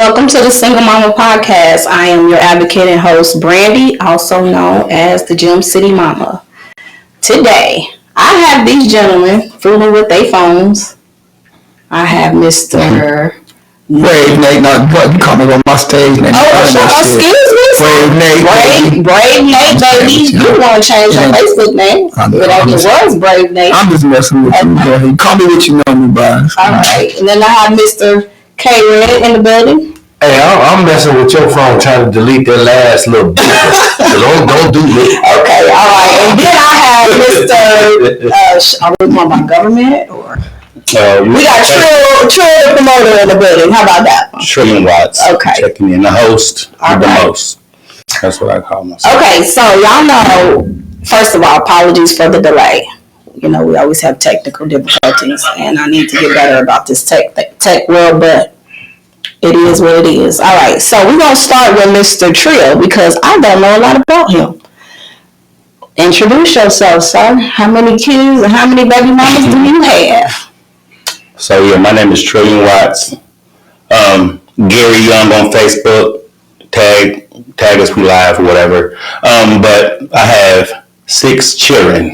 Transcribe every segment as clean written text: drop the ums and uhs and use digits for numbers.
Welcome to the Single Mama Podcast. I am your advocate and host, Brandy, also known as the Gym City Mama. Today, I have these gentlemen fooling with their phones. I have Mr. Brave Nate, not what you call me on my stage. Nate. Excuse me. Brave Nate, baby. You want to change your Facebook name? But it was Brave Nate. I'm just messing with you, bro. Call me what you know me by. All right. And then I have Mr. K-Red in the building. Hey, I'm messing with your phone trying to delete that last little bit. don't do it. Okay, all right. And then I have Mr. Are we talking about government or? We got Trill the promoter in the building. How about that one? Trill and Watts. Okay. Checking in, the host all with right. the most. That's what I call myself. Okay, so y'all know, first of all, apologies for the delay. You know, we always have technical difficulties, and I need to get better about this tech world, but it is what it is. All right, so we're going to start with Mr. Trill because I don't know a lot about him. Introduce yourself, sir. How many kids and how many baby mamas do you have? So, yeah, my name is Trill Watts. Gary Young on Facebook. Tag us, we live or whatever. But I have 6 children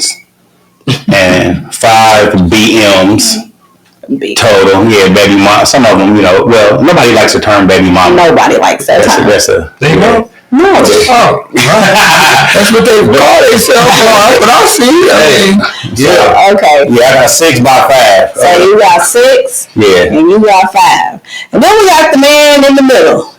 and 5 BMs. Total, yeah, baby mom. Some of them, you know, well, nobody likes the term baby mama. Nobody likes that term. There you go. No. That's what they call themselves. But I see. Yeah. Okay. Yeah, I got 6 by 5. So you got 6. Yeah. And you got 5. And then we got the man in the middle.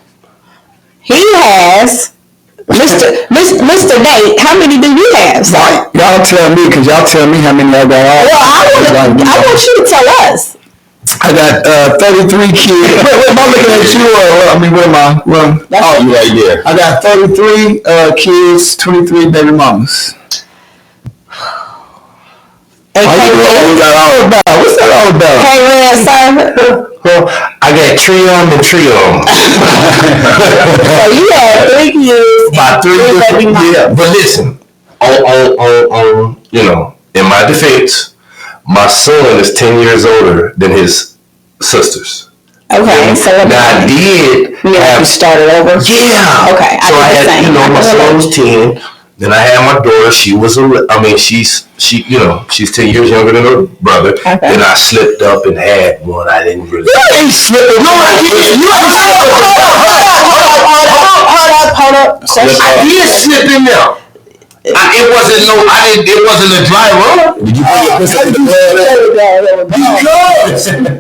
He has Mr. Nate. How many do you have? Right. Y'all tell me, because y'all tell me how many I got. Well, I want you to tell us. I got 33 kids. Wait, am I looking at you? Where am I? Oh, you right there. I got 33 kids, 23 baby mamas. Hey, what's that all about? Hey, Red, sir. Well, I got Trill and Trill. So you have 3 kids. By 3 baby mamas. Yeah, but listen, on you know, in my defense, my son is 10 years older than his sisters. Okay, so now I did you started over? Yeah. Okay, so I had, you know, my son was 10. Then I had my daughter. She's 10 years younger than her brother. Okay. Then I slipped up and had one. I didn't really. You ain't slipping. No, I didn't. Hold up. I did slip in there. It wasn't a dry run. Did you put your pussy in the blood?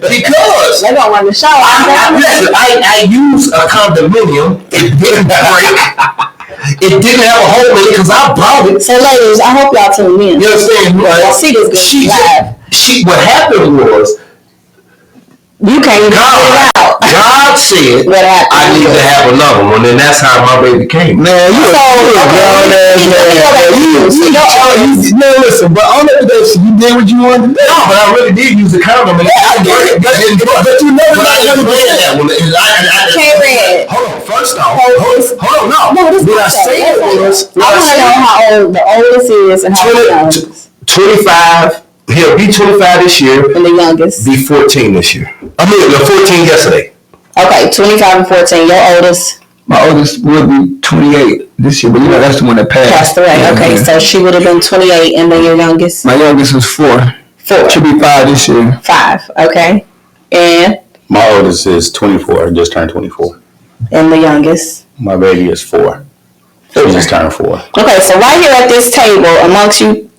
Because they don't want to shower. I used a condominium. It didn't break. It didn't have a hole in it because I bought it. So ladies, I hope y'all tune in. You understand? Y'all see this good live. What happened was, you can't get it out. God said I need to have another one, and that's how my baby came. Man, you grown ass man. No, listen, but on that day, you did what you wanted to do. No, but I really did use the condom. But you never that one. K-Red. Hold on, first off. Hold on, no. What I said was, I want to know how old the oldest is and how young it is. 25. He'll be 25 this year. And the youngest? Be 14 this year. 14 yesterday. Okay, 25 and 14. Your oldest? My oldest would be 28 this year, but you know that's the one that passed. Passed away. Yeah, okay, so she would have been 28, and then your youngest? My youngest was 4. 4. She'll be 5 this year. 5. Okay, and? My oldest is 24. Just turned 24. And the youngest? My baby is 4. She just turned 4. Okay, so right here at this table, amongst you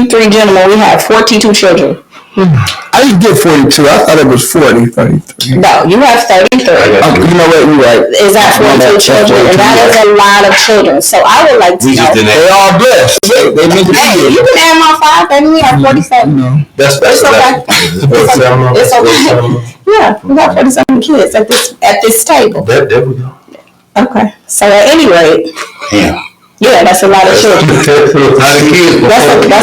3 gentlemen, we have 42 children. I just did 42. I thought it was 40, 33. No, you have 33. You know what? You're right. Is that 42 children? And that is a lot of children. So I would like to know. They all blessed. They meant to be here. You can add my 5, baby. We have 47. No. That's okay. It's okay. Yeah, we got 47 kids at this table. There we go. Okay. So at any rate. Yeah, that's a lot of children. That's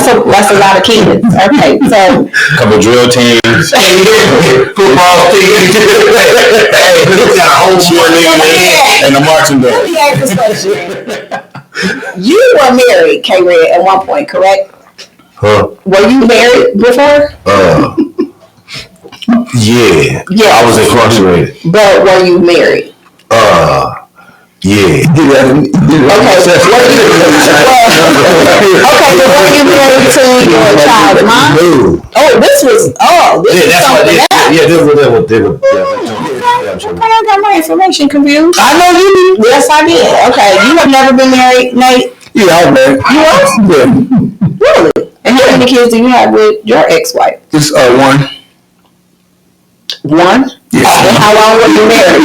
a lot of kids. Okay, so couple drill teams, football teams, got a whole cheerleading and a marching band. Let me ask this question. You were married, K-Red, at one point, correct? Huh? Were you married before? Yeah. I was incarcerated. But were you married? Yeah. Okay, Okay, so were you married to your child's mom? No. This was something else. Yeah, this was. Okay, I got my information confused. I know you. Yes, I did. Okay, you have never been married, Nate? Yeah, I'm married. You are? Yeah. Really? And how many kids do you have with your ex-wife? Just one. One? Yes. And how long were you married?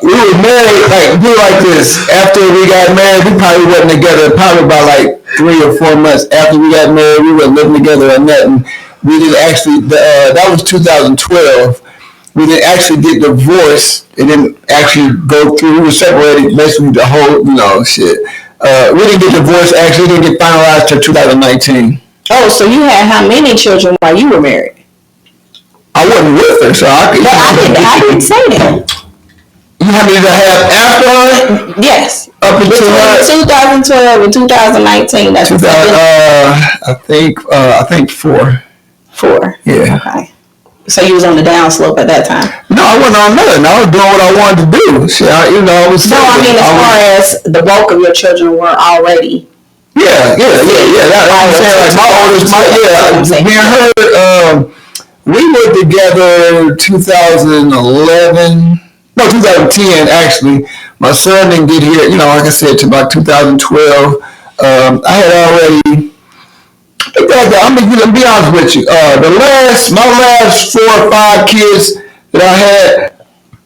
We were married like this. After we got married, we probably wasn't together probably about like 3 or 4 months after we got married. We weren't living together or nothing. We didn't actually. That was 2012. We didn't actually get divorced. It didn't actually go through. We were separated basically the whole shit. We didn't get divorced. Actually, didn't get finalized till 2019. Oh, so you had how many children while you were married? I wasn't with her, so I could. But I didn't say that. How many did I have after her? Yes. Up until 2012 and 2019. That's 2000. I think 4. 4. Yeah. Okay. So you was on the downslope at that time. No, I wasn't on nothing. I was doing what I wanted to do. Shit, I was. No, I mean as far as the bulk of your children were already. Yeah. That's what I'm saying. Like my oldest, me and her, we were together 2011. No, 2010 actually. My son didn't get here, like I said, to about 2012. I had already. I'm gonna be honest with you. My last 4 or 5 kids that I had,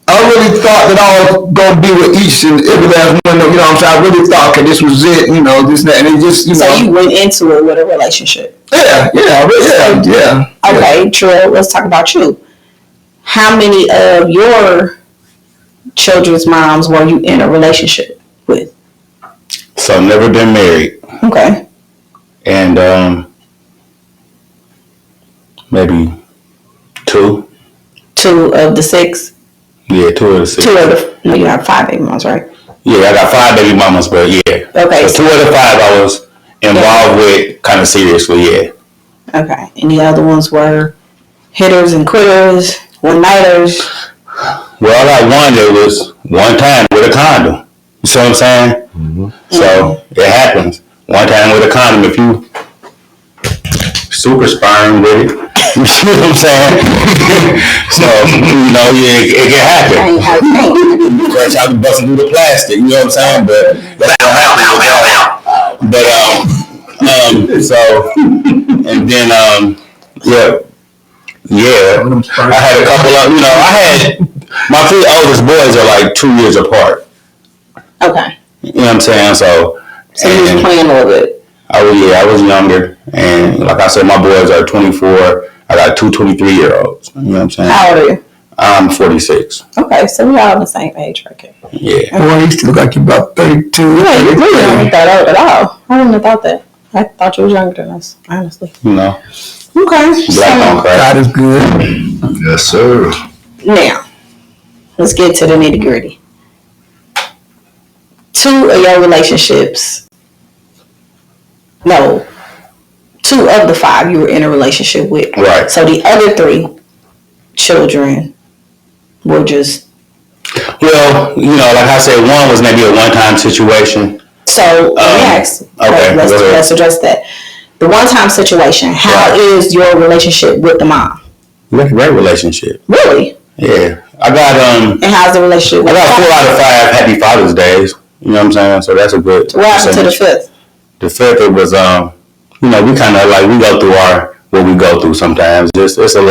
I really thought that I was gonna be with each and every last one. You know what I'm saying? I really thought, okay, this was it. This and that, and it just, So you went into it with a relationship. Yeah. Okay, Trill, let's talk about you. How many of your children's moms were you in a relationship with? So never been married. Okay. And maybe 2. 2 of the 6? Yeah, 2 of the 6. No, you have 5 baby moms, right? Yeah, I got 5 baby mamas, but yeah. Okay. So 2 of the 5 I was involved with kind of seriously, yeah. Okay. And the other ones were hitters and quitters, one-nighters? Well, I got one that was one time with a condom. You see what I'm saying? Mm-hmm. So it happens. One time with a condom, if you super sperm with it, you see what I'm saying? So, it can happen. First, I'll be busting through the plastic, you know what I'm saying? But that's what happens. So, and then, I had a couple of, I had, my 3 oldest boys are like 2 years apart. Okay. You know what I'm saying? So you was playing a little bit. I was younger. And like I said, my boys are 24. I got 2 23-year-olds. You know what I'm saying? How old are you? I'm 46. Okay, so we're all the same age, right here. Yeah. Well, you still look like you're about 32. Yeah, you really don't look that old at all. I wouldn't have thought that. I thought you was younger than us, honestly. No. Okay. Black on crack. God is good. Yes, sir. Now, let's get to the nitty gritty. 2 of your relationships. No. 2 of the 5 you were in a relationship with. Right. So the other 3 children were just. Well, like I said, one was maybe a one-time situation. So let me ask. Okay. Let's address that. The one-time situation. How is your relationship with the mom? We have a great relationship. Really? Yeah. I got And how's the relationship with I got 4 out of 5 Happy Father's Days. You know what I'm saying? So that's a good. What happened to the 5th? The 5th, it was we kind of like we go through what we go through sometimes. It's a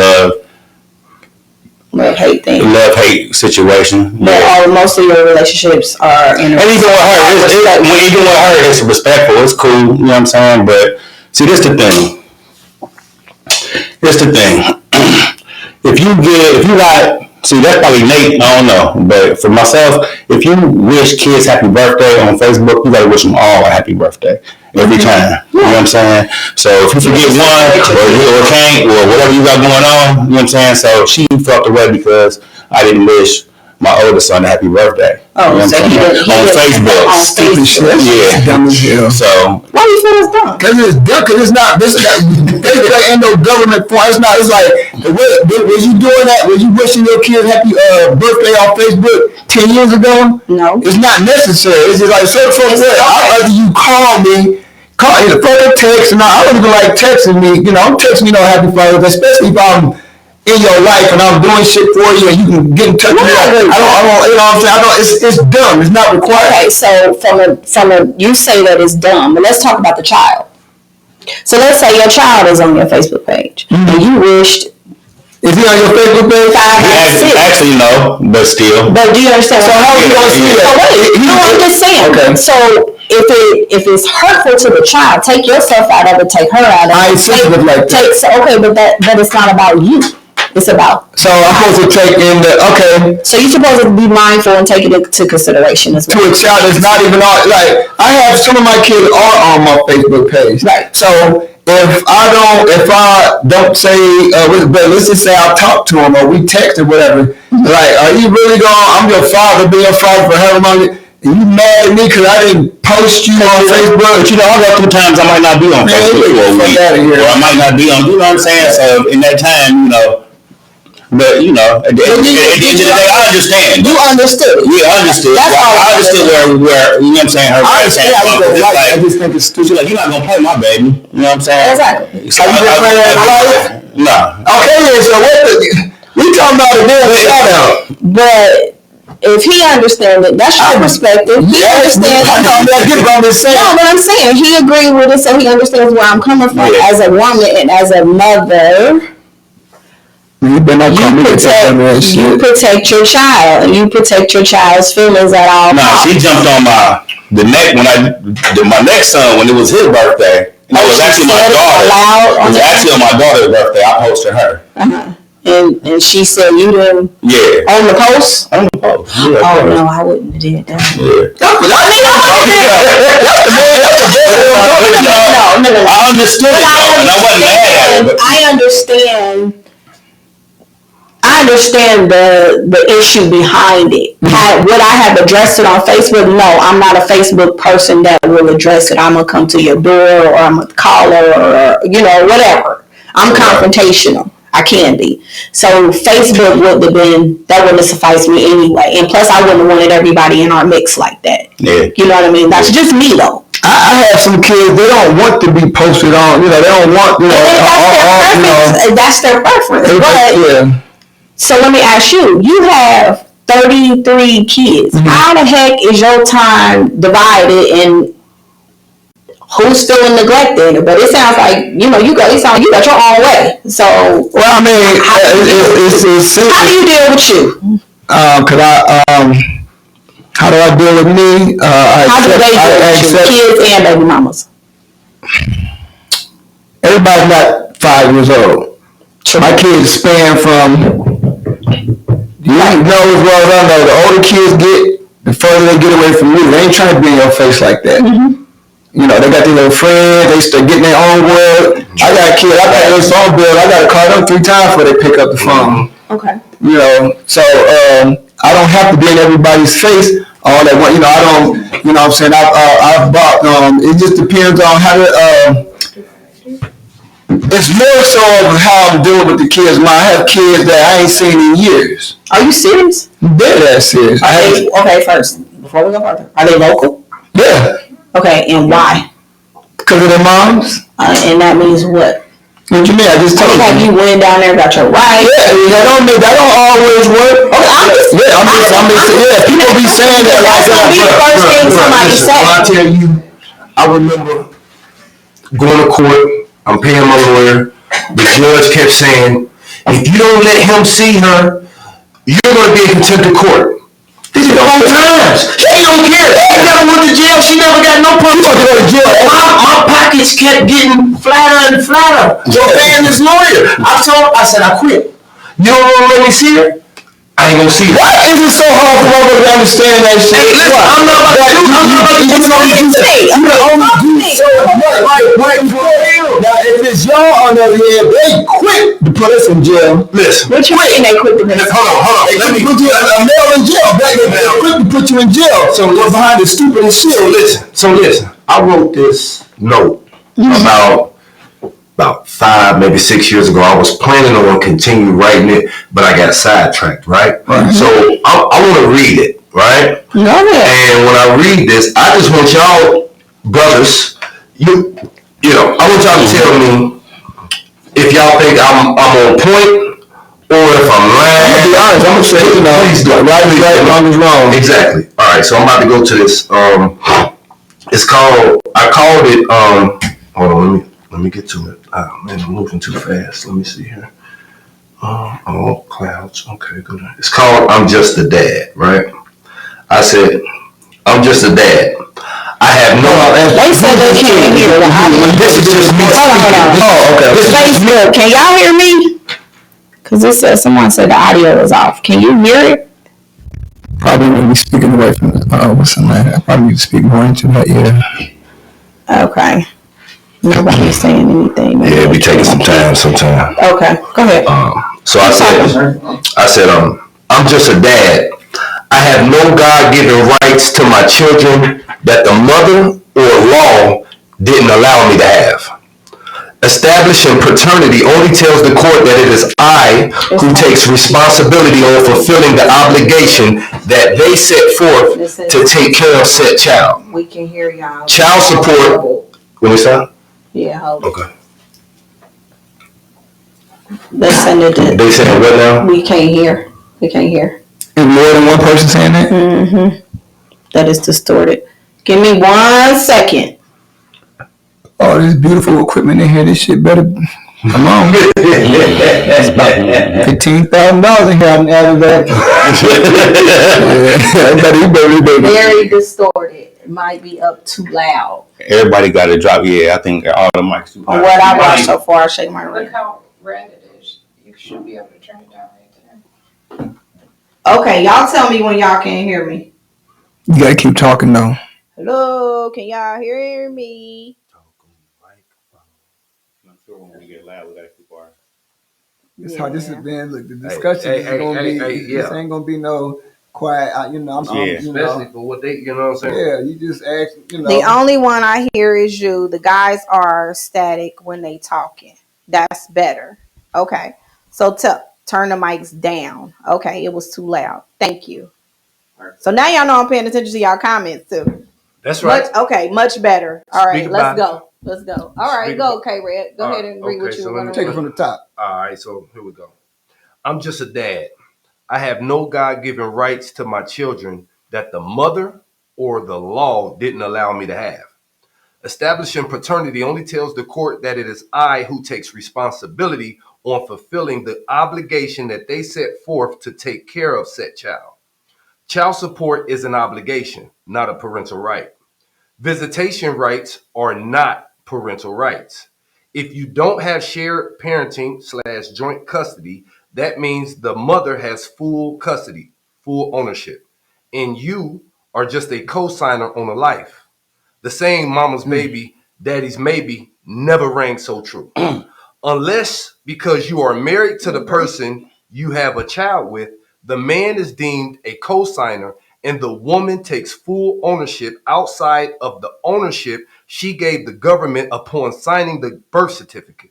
love-hate thing. Love-hate situation. But most of your relationships are in a. And even with her, it's respectful. It's cool. You know what I'm saying? But see, this the thing. If you got. See, that's probably Nate, I don't know. But for myself, if you wish kids happy birthday on Facebook, you gotta wish them all a happy birthday. Every time. You know what I'm saying? So if you forget one, or can't, or whatever you got going on, you know what I'm saying? So she felt the way because I didn't wish my oldest son a happy birthday. Oh, you know so he on Facebook. On Facebook. Yeah. Dumb as hell. So why do you feel it's dumb? Because it's dumb. Because it's not. This ain't no government point. It's not. It's like Was you doing that? Was you wishing your kids happy birthday on Facebook 10 years ago? No. It's not necessary. It's just like, so I'd rather you call me, in a photo text, and I don't even like texting me. Don't text me no happy Father's Day, especially if I'm in your life and I'm doing shit for you and you can get in touch with me. I don't, you know what I'm saying? It's dumb. It's not required. Okay, so you say that it's dumb, but let's talk about the child. So let's say your child is on your Facebook page and you wished. Is he on your Facebook page? Actually, no, but still. But do you understand? So how are you going to see that? I'm just saying. Okay. So if it's hurtful to the child, take yourself out of it, take her out of it. I ain't sensitive like that. Okay, but it's not about you. It's about. So I'm supposed to take in okay. So you're supposed to be mindful and take it into consideration as well. To a child that's not even on, like, I have some of my kids are on my Facebook page. Right. So if I don't say, but let's just say I'll talk to them or we text or whatever, like, are you really I'm your father, be your father for however long, and you mad at me because I didn't post you on Facebook? But I got 2 times I might not be on Facebook for a week, or I might not be on, you know what I'm saying? So in that time, but at the end of the day, I understand. You understood. Yeah, I understood. I understood where you know what I'm saying. I just think it's stupid. She's like, you're not gonna play my baby. You know what I'm saying? Exactly. So you been playing that life? No. Okay, then. So we talking about a damn shout out. But if he understands it, that's your perspective. He understands. No, but I'm saying he agreed with it, so he understands where I'm coming from as a woman and as a mother. You protect your child, and you protect your child's feelings at all costs. Nah, she jumped on my next son when it was his birthday. And it was actually my daughter. It was actually on my daughter's birthday. I posted her. And she said you didn't. Yeah. On the post. On the post. Yeah, oh no, I wouldn't have did that. Yeah. No. I understood it though, and I wasn't mad at it. I understand the issue behind it. Would I have addressed it on Facebook? No, I'm not a Facebook person that will address it. I'm going to come to your door, or I'm going to call her, or, whatever. I'm confrontational. I can be. So Facebook wouldn't have sufficed me anyway. And plus, I wouldn't have wanted everybody in our mix like that. Yeah. You know what I mean? That's just me, though. I have some kids, they don't want to be posted on, they don't want, that's their preference. But, so let me ask you, you have 33 kids. Mm-hmm. How the heck is your time divided and who's feeling neglected? But it sounds like, you got your own way. So, well, I mean, how do you deal with you? How do I deal with me? How do they deal with you? Kids and baby mamas? Everybody's not 5 years old. True. My kids span from, you know as well as I know, the older kids get, the further they get away from you. They ain't trying to be in your face like that. Mm-hmm. They got their little friends, they start getting their own world. I got kids, I got their phone bill, I got to call them 3 times before they pick up the phone. Okay. So I don't have to be in everybody's face all that one. I don't, what I'm saying, I've bought, it just depends on how to, it's more so of how I'm dealing with the kids. I have kids that I ain't seen in years. Are you serious? Dead ass serious. Okay, first, before we go further, are they local? Yeah. Okay, and why? Because of their moms. And that means what? What you mean? I just told you. Like you went down there and got your right. Yeah, that don't always work. Okay, people be saying that. That's gonna be the first thing somebody say. I tell you, I remember going to court. I'm paying my lawyer. The judge kept saying, if you don't let him see her, you're going to be in contempt of court. This is the whole times. She don't care. She never went to jail. She never got no punishment. Go to jail. My pockets kept getting flatter and flatter. So paying this lawyer. I said, I quit. You don't want to let me see her? I ain't gonna see her. Why is it so hard for motherfuckers to understand that shit? Hey, listen, I'm not about to do. Now, if it's y'all on the other hand, they quick to put us in jail. Listen. What you mean they quick to put us? Hold on. Let me put you a male in jail. They quick to put you in jail. So we're behind the stupidest shit. So listen. I wrote this note about about 5, maybe 6 years ago. I was planning on continue writing it, but I got sidetracked, right? So I want to read it, right? And when I read this, I just want y'all, brothers, I want y'all to tell me if y'all think I'm on point or if I'm lying. I'm gonna be honest. I'm gonna say, please do. Right is right, wrong is wrong. Exactly. All right, so I'm about to go to this. It's called. I called it. Hold on. Let me get to it. Oh man, I'm moving too fast. Let me see here. Clouds. Okay, good. It's called "I'm Just a Dad." Right. I said, "I'm just a dad. I have no." They said they can't hear the audio. This is just me. Hold on. Oh, okay. Facebook, can y'all hear me? Because it said someone said the audio was off. Can you hear it? Probably when we speaking away from what's the matter? I probably need to speak more into that. Yeah. Okay. Nobody's saying anything. Yeah, it be taking some time sometimes. Okay, go ahead. So I said, I'm just a dad. I have no God-given rights to my children that the mother or law didn't allow me to have. Establishing paternity only tells the court that it is I who takes responsibility on fulfilling the obligation that they set forth to take care of said child. We can hear y'all. Child support. When we stop? Yeah, hold on. Okay. They said it. They said what now? We can't hear. We can't hear. Is more than one person saying that? Mm-hmm. That is distorted. Give me 1 second. Oh, this beautiful equipment in here. This shit better come on. It's about $15,000 in here. I'm adding that. Very distorted. It might be up too loud. Everybody got to drop. Yeah, I think all the mics too On what I watched so far, shake my Look ring. how red it is. You should be able to turn it down right there. Okay, y'all tell me when y'all can't hear me. You gotta keep talking though. Hello, can y'all hear me? That's how this has been. Look, the discussion is gonna be. This ain't gonna be no quiet. Especially for what they, you know what I'm saying? Yeah, you just ask. The only one I hear is you. The guys are static when they talking. That's better. Okay, so turn the mics down. Okay, it was too loud. Thank you. So now y'all know I'm paying attention to y'all comments too. That's right. Much better. All right, Speak let's about go. Let's go. All right, go, K-Red. Go ahead and read what you were going to take read. it from the top. All right, so here we go. I'm just a dad. I have no God-given rights to my children that the mother or the law didn't allow me to have. Establishing paternity only tells the court that it is I who takes responsibility on fulfilling the obligation that they set forth to take care of said child. Child support is an obligation, not a parental right. Visitation rights are not parental rights. If you don't have shared parenting / joint custody, that means the mother has full custody, full ownership, and you are just a co-signer on a life. The saying mama's baby, daddy's maybe never rang so true. Unless because you are married to the person you have a child with, the man is deemed a co-signer and the woman takes full ownership outside of the ownership she gave the government upon signing the birth certificate.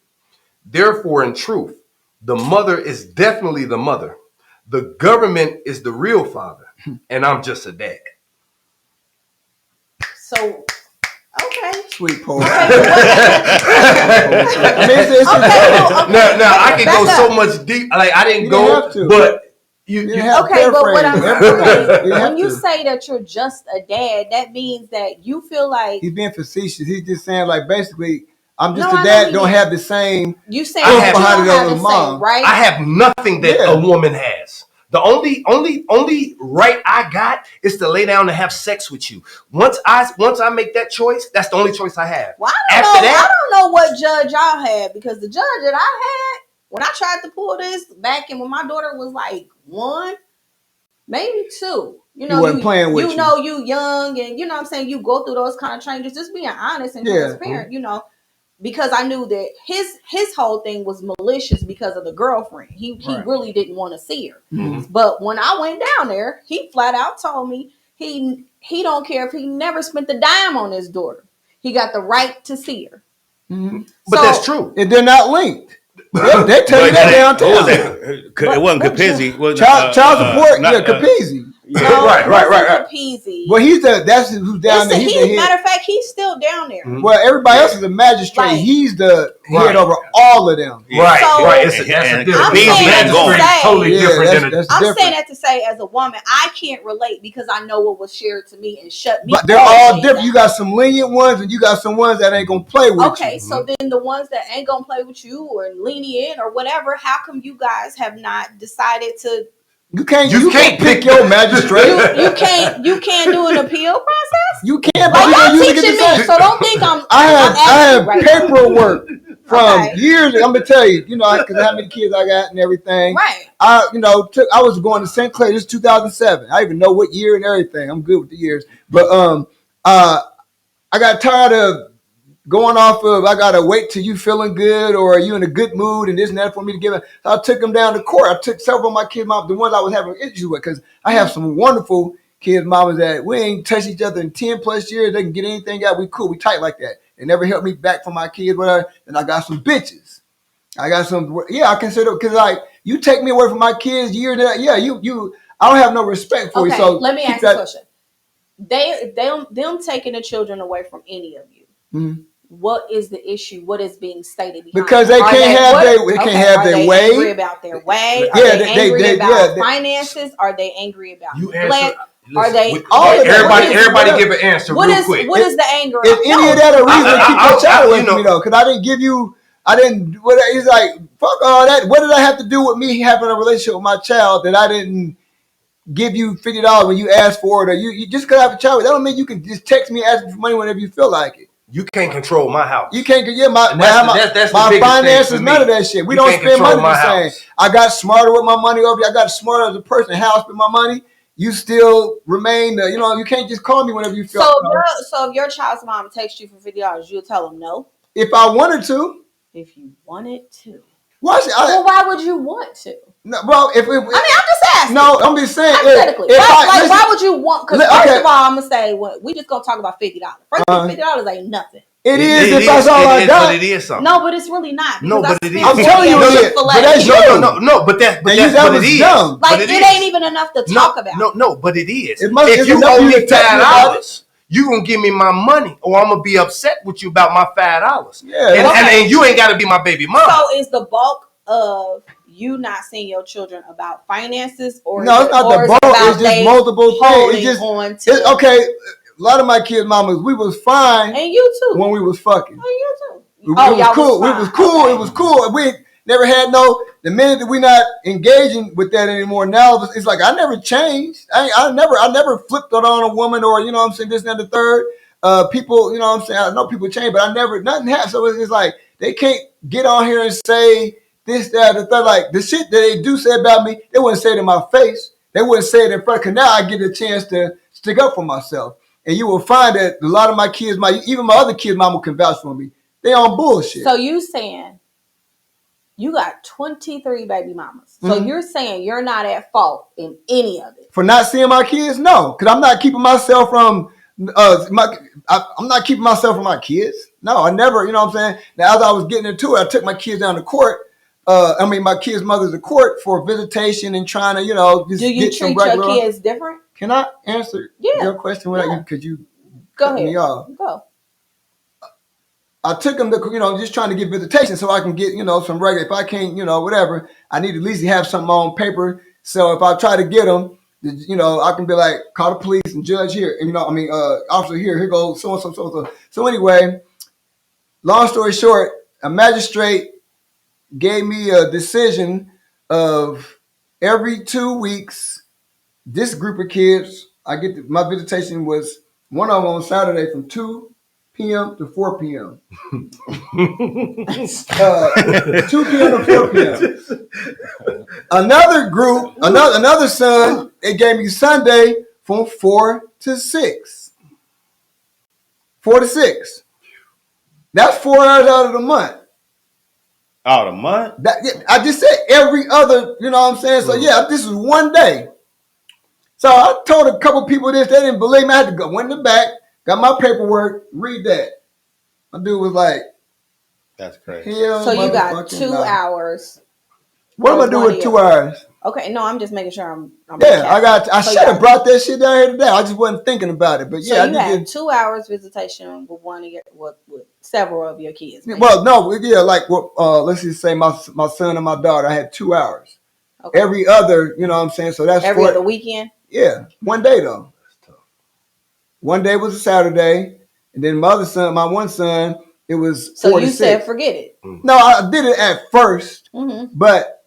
Therefore, in truth, the mother is definitely the mother. The government is the real father, and I'm just a dad. So, okay. Sweet poem. Now I can go so much deep. Like I didn't go, but you okay, but what I'm saying, when you say that you're just a dad, that means that you feel like he's being facetious. He's just saying like basically, I'm just a dad. Don't have the same. You say you don't have the same, right? I have nothing that a woman has. The only right I got is to lay down and have sex with you. Once I make that choice, that's the only choice I have. Well, I don't know what judge y'all had, because the judge that I had when I tried to pull this back and when my daughter was like 1, maybe 2. You know, wasn't playing with you know, you young, and you know what I'm saying, you go through those kind of changes, just being honest and transparent, you know. Because I knew that his whole thing was malicious because of the girlfriend. He really didn't want to see her. Mm-hmm. But when I went down there, he flat out told me he don't care if he never spent the dime on his daughter. He got the right to see her. But that's true. If they're not linked. They tell you that downtown. What was that? It wasn't Capizzi. Child support, Capizzi. No, Right. Capizzi. Well, that's who's down there. He's the head. Matter of fact, he's still down there. Mm-hmm. Well, everybody else is a magistrate. Right. He's the head over all of them. Right, So- right. That's a different. I'm saying that to say- Totally different than that's I'm different. saying that to say, as a woman, I can't relate because I know what was shared to me and shut me. But they're all different. You got some lenient ones and you got some ones that ain't gonna play with you. Okay, so then the ones that ain't gonna play with you or lenient or whatever, how come you guys have not decided to? You can't pick your magistrate. You can't do an appeal process. You can't. Like But y'all you teaching me, get so don't think I'm. I have right paperwork from Okay. years. I'm gonna tell you, because how many kids I got and everything. Right. I was going to St. Clair. This is 2007. I even know what year and everything. I'm good with the years. But I got tired of going off of, I gotta wait till you feeling good or are you in a good mood and this and that for me to give it. So I took them down to court. I took several of my kids' moms, the ones I was having issues with, because I have some wonderful kids' mamas that we ain't touched each other in 10 plus years. They can get anything out. We cool. We tight like that. They never helped me back from my kids, whatever. And I got some bitches. I consider, because like, you take me away from my kids year that, I don't have no respect for you. Okay, So let me ask you a question. Them taking the children away from any of you. Mm-hmm. What is the issue? What is being stated behind because they can't have their way. Are they angry about their way? Are Yeah, they angry about they- finances? Are they angry about You black? answer. Are they? all of that. Everybody give an answer What real is quick. what is the anger? If any of that a reason to keep your child away you from me know- though, because I didn't. He's like, fuck all that. What did I have to do with me having a relationship with my child that I didn't give you $50 when you asked for it, or you just because I have a child? That don't mean you can just text me asking for money whenever you feel like it. You can't control my house. You can't get And that's the my biggest finances, thing for none me. of that shit. We You don't can't spend money control the my same. house. I got smarter with my money over. I got smarter as a person. How I spend my money. You still remain. You can't just call me whenever you feel. So if your child's mom texts you for $50, you'll tell them no. If I wanted to, If you wanted to. why would you want to? No, well, I mean, I'm just asking. No, I'm just saying. Hypothetically, why would you want? Because first of all, I'm gonna say, we just gonna talk about $50. First, $50 ain't nothing. It is if that's all I got. But it is something. No, but it's really not. No, but it is. I'm telling you, but that's No, but it is. Dumb. Like it ain't even enough to talk about. No, but it is. If you owe me $5, you gonna give me my money, or I'm gonna be upset with you about my $5. Yeah, and you ain't gotta be my baby mom. So is the bulk of you not seeing your children about finances, or no, it's not the bulk. It's just multiple things. It's okay. A lot of my kids' mamas, we was fine, and you too, when we was fucking. And you too. It was cool. We was cool. Okay. It was cool. We never had the minute that we not engaging with that anymore. Now it's like I never changed. I never flipped it on a woman, or I'm saying this and that, the third. People, I'm saying, I know people change, but nothing happened. So it's like they can't get on here and say this, that, the third. Like the shit that they do say about me, they wouldn't say it in my face. They wouldn't say it in front. Cause now I get a chance to stick up for myself. And you will find that a lot of my kids, even my other kids' mama can vouch for me. They on bullshit. So you saying you got 23 baby mamas. So you're saying you're not at fault in any of it. For not seeing my kids? No. Because I'm not keeping myself from I'm not keeping myself from my kids. No, I never, you know what I'm saying? Now, as I was getting into it, I took my kids down to court. My kids' mothers to court for visitation and trying to, just do you get some treat regular. your kids different? Can I answer your question without you? Could you go cut ahead? Me off? Go. I took them to, just trying to get visitation so I can get, some regular. If I can't, whatever, I need to at least have something on paper. So if I try to get them, I can be like, call the police and judge here. And, officer here goes so and so, so and so. So anyway, long story short, a magistrate gave me a decision of every 2 weeks, this group of kids, my visitation was one of them on Saturday from 2 p.m. to 4 p.m. 2 p.m. to 4 p.m. Another group, another son, they gave me Sunday from 4 to 6. 4 to 6. That's 4 hours out of the month. Out of the month? I just said every other, you know what I'm saying? So this is one day. So I told a couple people this, they didn't believe me. I had to go in the back, got my paperwork, read that. My dude was like, That's crazy. Hell, So you got motherfucking 2 nah. hours. What am I doing with 2 hours? Okay, no, I'm just making sure I'm Yeah, I so should have brought that shit down here today. I just wasn't thinking about it. But So yeah, you I had did. 2 hours visitation with one of your with several of your kids. Well, no, yeah, like let's just say my son and my daughter. I had 2 hours. Okay. Every other, you know what I'm saying? So that's every other weekend? Yeah, one day though. One day was a Saturday, and then my one son, it was So 4 you to said 6. forget it. No, I did it at first, but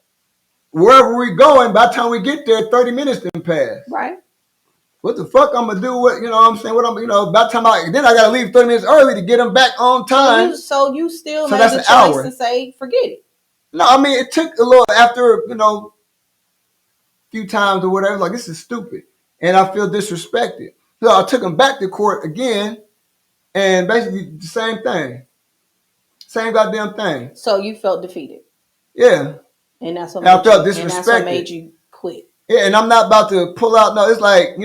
wherever we're going, by the time we get there, 30 minutes didn't pass. Right. What the fuck I'm gonna do? What, you know what I'm saying? What I'm, by the time then I gotta leave 30 minutes early to get them back on time. So you still made that's the an choice hour. to say forget it. No, I mean it took a little after, few times or whatever. Like, this is stupid, and I feel disrespected. So I took him back to court again, and basically the same thing, same goddamn thing. So you felt defeated. Yeah, and that's what I felt disrespected. And that's what made you quit. Yeah, and I'm not about to pull out. No, it's like,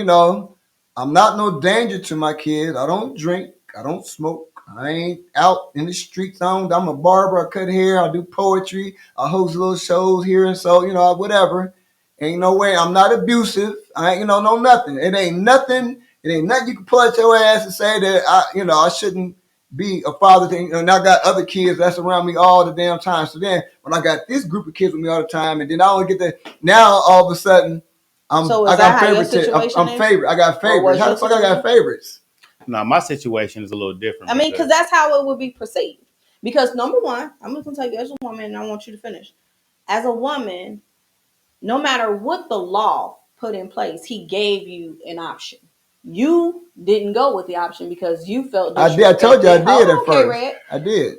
I'm not no danger to my kids. I don't drink. I don't smoke. I ain't out in the streets. I'm a barber. I cut hair. I do poetry. I host little shows here and so, whatever. Ain't no way. I'm not abusive. I ain't, no nothing. It ain't nothing. It ain't nothing you can pull out your ass and say that I shouldn't be a father thing. And I got other kids that's around me all the damn time. So then when I got this group of kids with me all the time, and then I only get to now all of a sudden I got favorites. I'm favorite. I got favorites. How the fuck I got favorites? Now, my situation is a little different. I mean, because that's how it would be perceived. Because number one, I'm just gonna tell you as a woman, and I want you to finish. As a woman, no matter what the law put in place, he gave you an option. You didn't go with the option because you felt I did. I told you I did at first. Red. I did.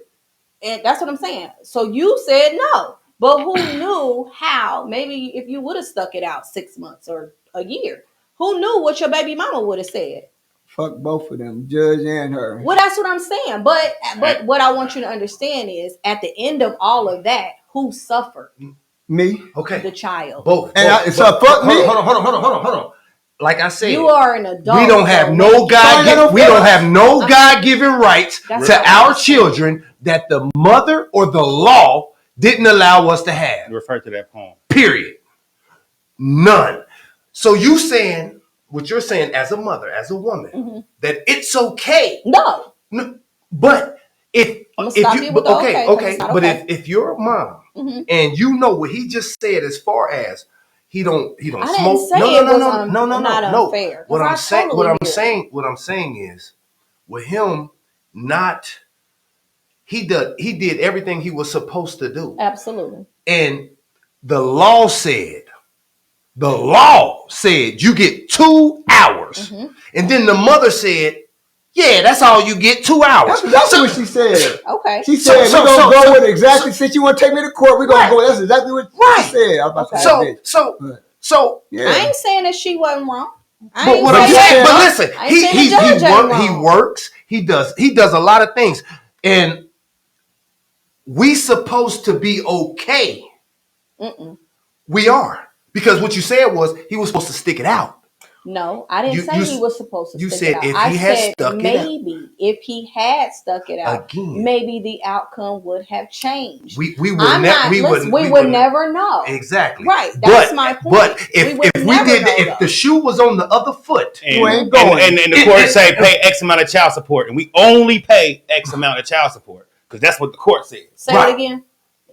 And that's what I'm saying. So you said no. But who knew how? Maybe if you would have stuck it out 6 months or a year, who knew what your baby mama would have said? Fuck both of them, Judge and her. Well, that's what I'm saying. But what I want you to understand is, at the end of all of that, who suffered? Me. Okay. The child. Both. So fuck me. Hold on. Like I said, you are an adult. We don't have no God-given rights to our children that the mother or the law didn't allow us to have. Refer to that poem. Period. None. So what you're saying as a mother, as a woman, that it's okay. No. But if you're a mom and you know what he just said as far as he don't smoke. No. Unfair. What I'm saying is, with him not, he did everything he was supposed to do. Absolutely. And the law said you get 2 hours. And then the mother said, yeah, that's all you get, 2 hours. That's what she said. Okay. She said, we're going to go with exactly, since you want to take me to court, we're going to go. That's exactly what she said. I was about to say So yeah. I ain't saying that she wasn't wrong. But listen, he works, he does a lot of things. And we supposed to be okay. We are. Because what you said was he was supposed to stick it out. No, I didn't say he was supposed to stick it out. You said if he had stuck it out. Maybe if he had stuck it out, maybe the outcome would have changed. We would never know. Exactly. Right. That's my point. But if the shoe was on the other foot, you ain't going. And the court say pay X amount of child support, and we only pay X amount of child support because that's what the court said. Say it again.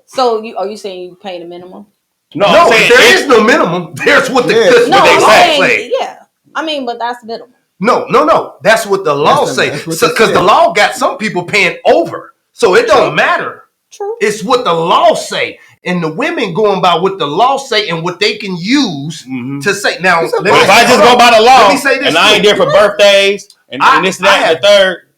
So are you saying you pay the minimum? No, there is no minimum. There's what they say. Yeah. I mean, but that's minimum. No. That's what the law says. Because the law got some people paying over. So it don't matter. True. It's what the law say. And the women going by what the law say and what they can use to say. Now, if I just go by the law and I ain't there for birthdays and this, that, and the third,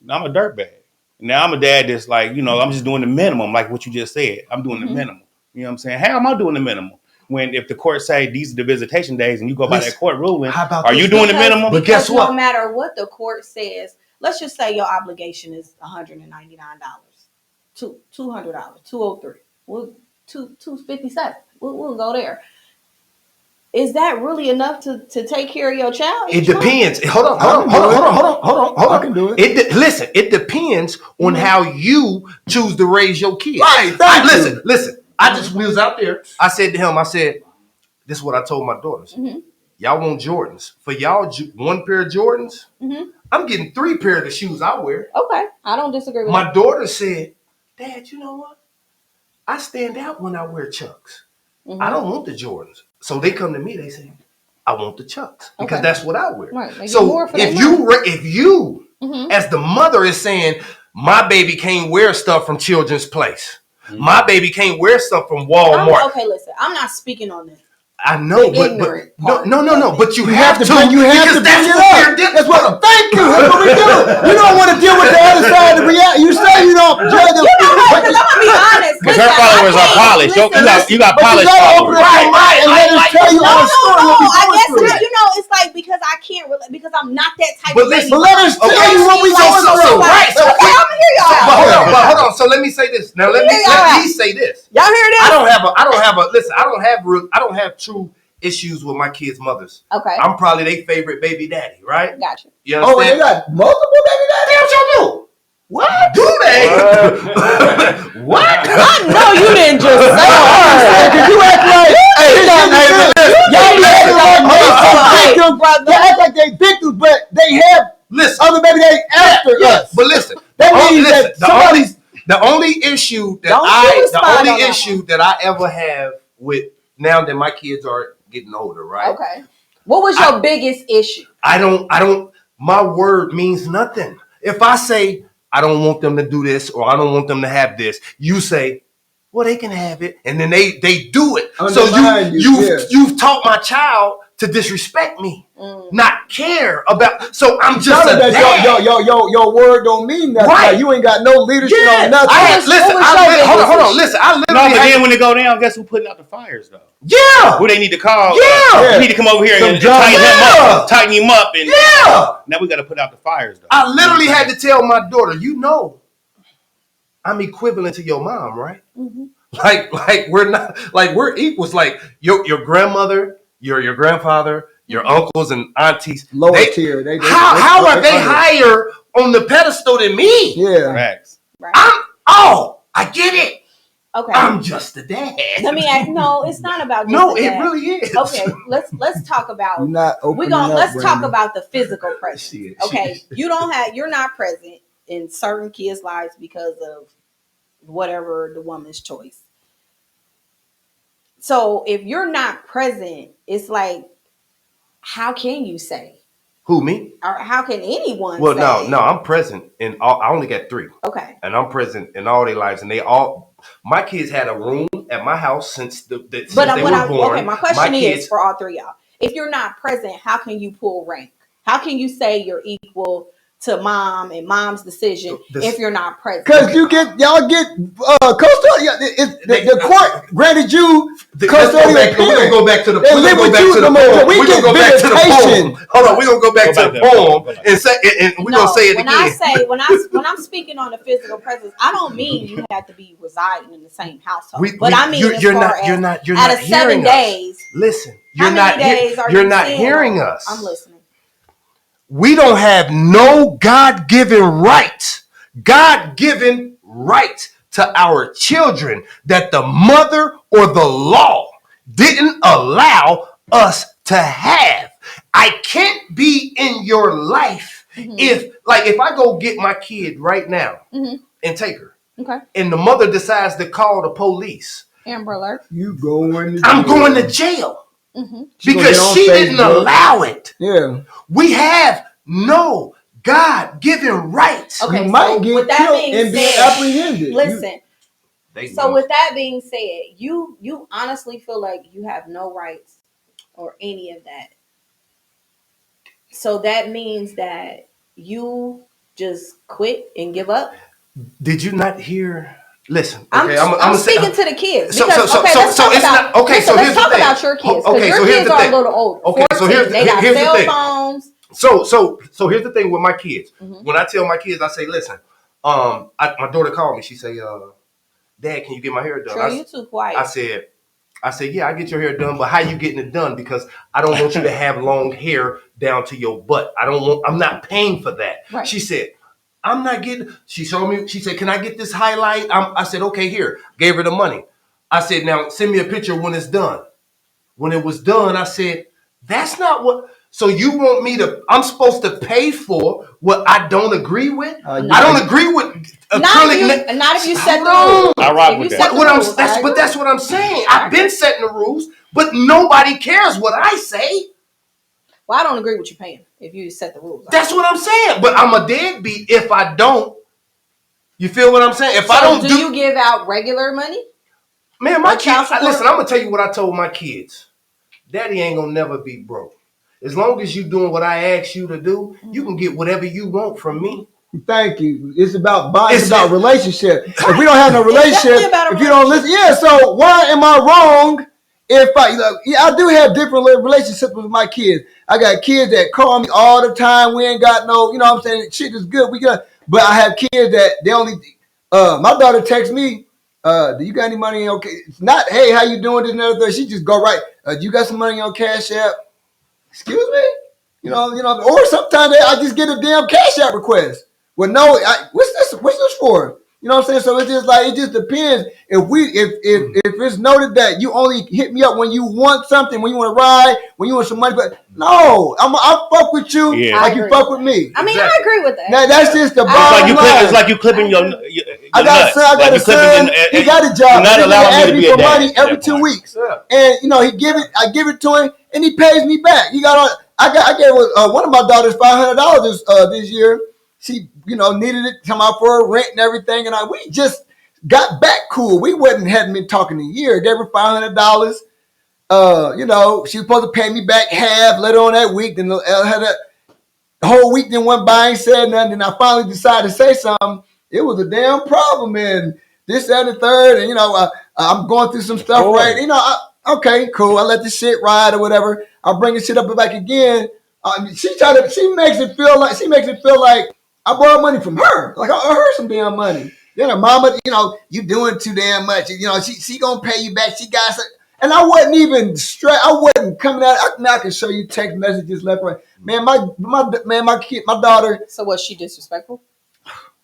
I'm a dirtbag. Now I'm a dad that's like, I'm just doing the minimum, like what you just said. I'm doing the minimum. You know what I'm saying? How am I doing the minimum? When if the court say these are the visitation days and you go by that court ruling, are you doing the minimum? But guess what? No matter what the court says, let's just say your obligation is $199, $200, $203, $257. We'll go there. is that really enough to take care of your child? It depends. Hold on. I can do it. Listen, it depends on how you choose to raise your kids. Right. Listen. I just was out there. I said to him, this is what I told my daughters. Y'all want Jordans. For y'all, one pair of Jordans, I'm getting 3 pairs of shoes I wear. Okay. I don't disagree with My daughter said, Dad, you know what? I stand out when I wear Chucks. I don't want the Jordans. So they come to me, they say, I want the Chucks because that's what I wear. Right. So if you as the mother is saying, my baby can't wear stuff from Children's Place. My baby can't wear stuff from Walmart. Okay, listen. I'm not speaking on this. I know, but no. But you have to. You have to bring it up. That's what. Thank you. That's what we do. You don't want to deal with the other side of the reality. You say you don't judge them. You know what? Because I'm gonna be honest. Because her followers are polished. You got polished followers. Right. And let us tell you our story. No. I guess it's like because I can't relate because I'm not that type of lady. But let us tell you what we going through. Right. Okay, I'm gonna hear y'all. But hold on. So let me say this. Now let me say this. Y'all hear this? I don't have true issues with my kids' mothers. Okay. I'm probably their favorite baby daddy, right? Gotcha. You understand? Oh, they got multiple baby daddies? Damn, y'all do. What? Do they? What? I know you didn't just say Hey, cause you act like y'all act like they victims, but they have other baby daddies after us. But listen, that means that somebody's the only issue that I ever have with now that my kids are getting older, right? Okay. What was your biggest issue? I don't my word means nothing. If I say I don't want them to do this or I don't want them to have this, you say, well, they can have it, and then they do it. Undermine So you've taught my child to disrespect me, not care about. So I'm just your word don't mean nothing. Right. Like, you ain't got no leadership on nothing. Hold on. Listen, I literally. But then when they go down, guess who putting out the fires though? Yeah. Who they need to call? Yeah. You need to come over here and tighten him up, and now we got to put out the fires though. I literally had to tell my daughter, I'm equivalent to your mom, right? Mm-hmm. Like we're not, like we're equals. Like your grandmother, your grandfather, your uncles and aunties. Lower tier. How are they higher on the pedestal than me? Yeah. Facts. Right. I get it. Okay. I'm just a dad. Let me ask. No, it's not about. It really is. Okay, let's talk about. Let's talk about the physical presence. Okay, you're not present in certain kids' lives because of whatever the woman's choice. So if you're not present, it's like, how can you say? Who, me? Or how can anyone? Well, say? no, I'm present in all. I only got 3. Okay. And I'm present in all their lives, and my kids had a room at my house since they were born. Okay, my question is for all 3 of y'all: if you're not present, how can you pull rank? How can you say you're equal to mom and mom's decision if you're not present? Because y'all get custodial. The court granted you custodial. We're gonna go back to the poem. We're gonna go back to the poem. Hold on, we're gonna go back to the poem and say, and we're gonna say it again. When I'm speaking on the physical presence, I don't mean you have to be residing in the same household. I mean you're not out of 7 days. Listen, you're not hearing us. I'm listening. We don't have no God-given rights to our children that the mother or the law didn't allow us to have. I can't be in your life if I go get my kid right now and take her, and the mother decides to call the police. Amber Alert. I'm going to jail. Because she didn't allow it. Yeah. We have no God-given rights. Okay, you might get killed and be apprehended. Listen. With that being said, you honestly feel like you have no rights or any of that. So that means that you just quit and give up? Did you not hear? Listen, okay, I'm speaking to the kids. So here's let's talk about your kids. Okay, your kids are a little older. Okay, 14, they got cell phones. So here's the thing with my kids. When I tell my kids, I say, listen, my daughter called me. She say, Dad, can you get my hair done? Sure, you too quiet. I said, I said, yeah, I get your hair done, but how you getting it done? Because I don't want you to have long hair down to your butt. I'm not paying for that. Right. She said, I'm not getting, she showed me, she said, can I get this highlight? I said, okay, here. Gave her the money. I said, now send me a picture when it's done. When it was done, I said, that's not what, so you want me to, I'm supposed to pay for what I don't agree with? I don't agree with acrylic. Not if you set the rules. I rock with that. But that's what I'm saying. I've been setting the rules, but nobody cares what I say. Well, I don't agree with you paying if you set the rules. That's what I'm saying. But I'm a deadbeat if I don't. You feel what I'm saying? If I don't do you give out regular money? Man, my kids, listen, I'm going to tell you what I told my kids. Daddy ain't going to never be broke. As long as you doing what I ask you to do, you can get whatever you want from me. Thank you. It's about bonding. It's about relationship. If we don't have no relationship, if you don't listen, so why am I wrong if I do have different relationships with my kids. I got kids that call me all the time. We ain't got no, you know what I'm saying? Shit is good. But I have kids that they only, my daughter texts me, do you got any money in your, it's not, hey, how you doing, this and other thing. She just go right, do you got some money on Cash App? Excuse me? You know, or sometimes I just get a damn Cash App request. Well, no, what's this for? You know what I'm saying? So it's just like, it just depends. If it's noted that you only hit me up when you want something, when you want to ride, when you want some money, but no, I fuck with you like you fuck with me. I mean, I agree with that. Now that's just the bottom line. It's like you clipping your I got a son. He got a job. Not allowing me to be for a dad money every 2 weeks, and I give it to him, and he pays me back. I gave one of my daughters $500 this year. She, needed it to come out for her rent and everything, and we just got back cool. We hadn't been talking a year. Gave her $500. She was supposed to pay me back half later on that week. Then had the whole week then went by, ain't said nothing. And I finally decided to say something. It was a damn problem, and this, that, and the third, and I'm going through some stuff, right? Okay, cool. I let the shit ride or whatever. I'll bring the shit up back again. She makes it feel like I borrowed money from her. Like I heard some damn money. Then her mama, you doing too damn much. She gonna pay you back. She got some, and I wasn't even straight. I wasn't coming out. I can show you text messages left, right. Man, my kid, my daughter. So was she disrespectful?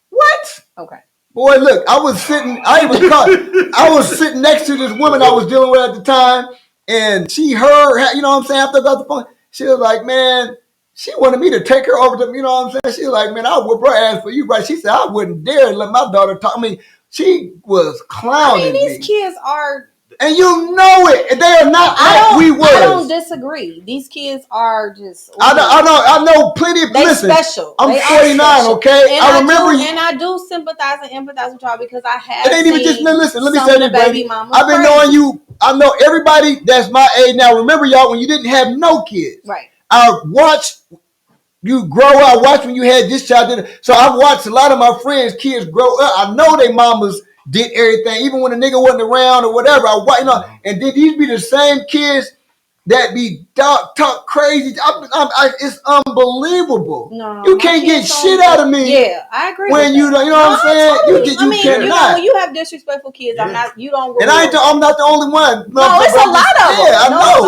What? Okay. Boy, look, I was sitting next to this woman I was dealing with at the time, and she heard, after I got the phone, she was like, man, she wanted me to take her over to, she was like, man, I'll whoop her ass for you, right? She said, I wouldn't dare let my daughter talk. I mean, she was clowning me. These kids are... And you know it. They are not like we was. I don't disagree. These kids are just... I know plenty of... They special. I'm 49, okay? And I remember... And I do sympathize and empathize with y'all because I have... It ain't even just... Listen, let me say this, baby. I've been knowing you... I know everybody that's my age now. Remember, y'all, when you didn't have no kids. Right. I watched you grow up. I watched when you had this child. So I've watched a lot of my friends' kids grow up. I know their mamas did everything, even when the nigga wasn't around or whatever. And did these be the same kids that be talk crazy? It's unbelievable. No, you can't get shit out of me. Yeah, I agree. When you know what I'm saying? Totally. You cannot. When you have disrespectful kids, I'm not. You don't. And I'm not the only one. No, it's a lot of them. Yeah, I know.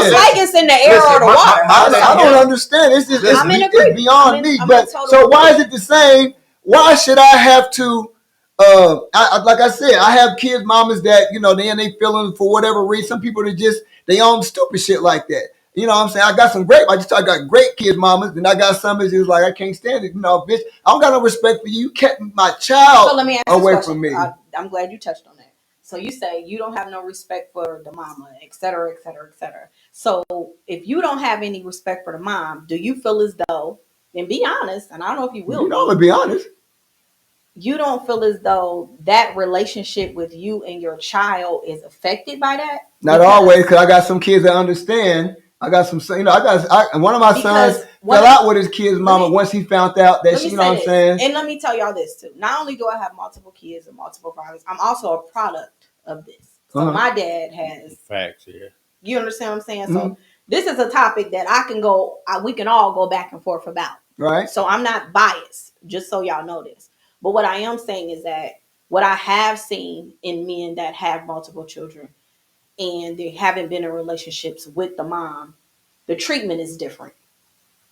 It's like it's in the air or the water. I don't understand. It's beyond me. But so why is it the same? Why should I have to? Like I said, I have kids, mamas that they feeling for whatever reason. Some people that just they own stupid shit like that. You know what I'm saying? I got great kids, mamas, and I got some that's just like I can't stand it. Bitch, I don't got no respect for you. You kept my child away from me. I'm glad you touched on that. So you say you don't have no respect for the mama, et cetera, et cetera, et cetera. So if you don't have any respect for the mom, do you feel as though, and be honest, and I don't know if you will. I'm gonna be honest. You don't feel as though that relationship with you and your child is affected by that? Not always, because I got some kids that understand. I got some, one of my sons fell out with his kid's mama once he found out that she, what I'm saying? And let me tell y'all this too. Not only do I have multiple kids and multiple fathers, I'm also a product of this. So my dad has facts, yeah. You understand what I'm saying? So this is a topic that we can all go back and forth about. Right. So I'm not biased, just so y'all know this. But what I am saying is that what I have seen in men that have multiple children, and they haven't been in relationships with the mom, the treatment is different.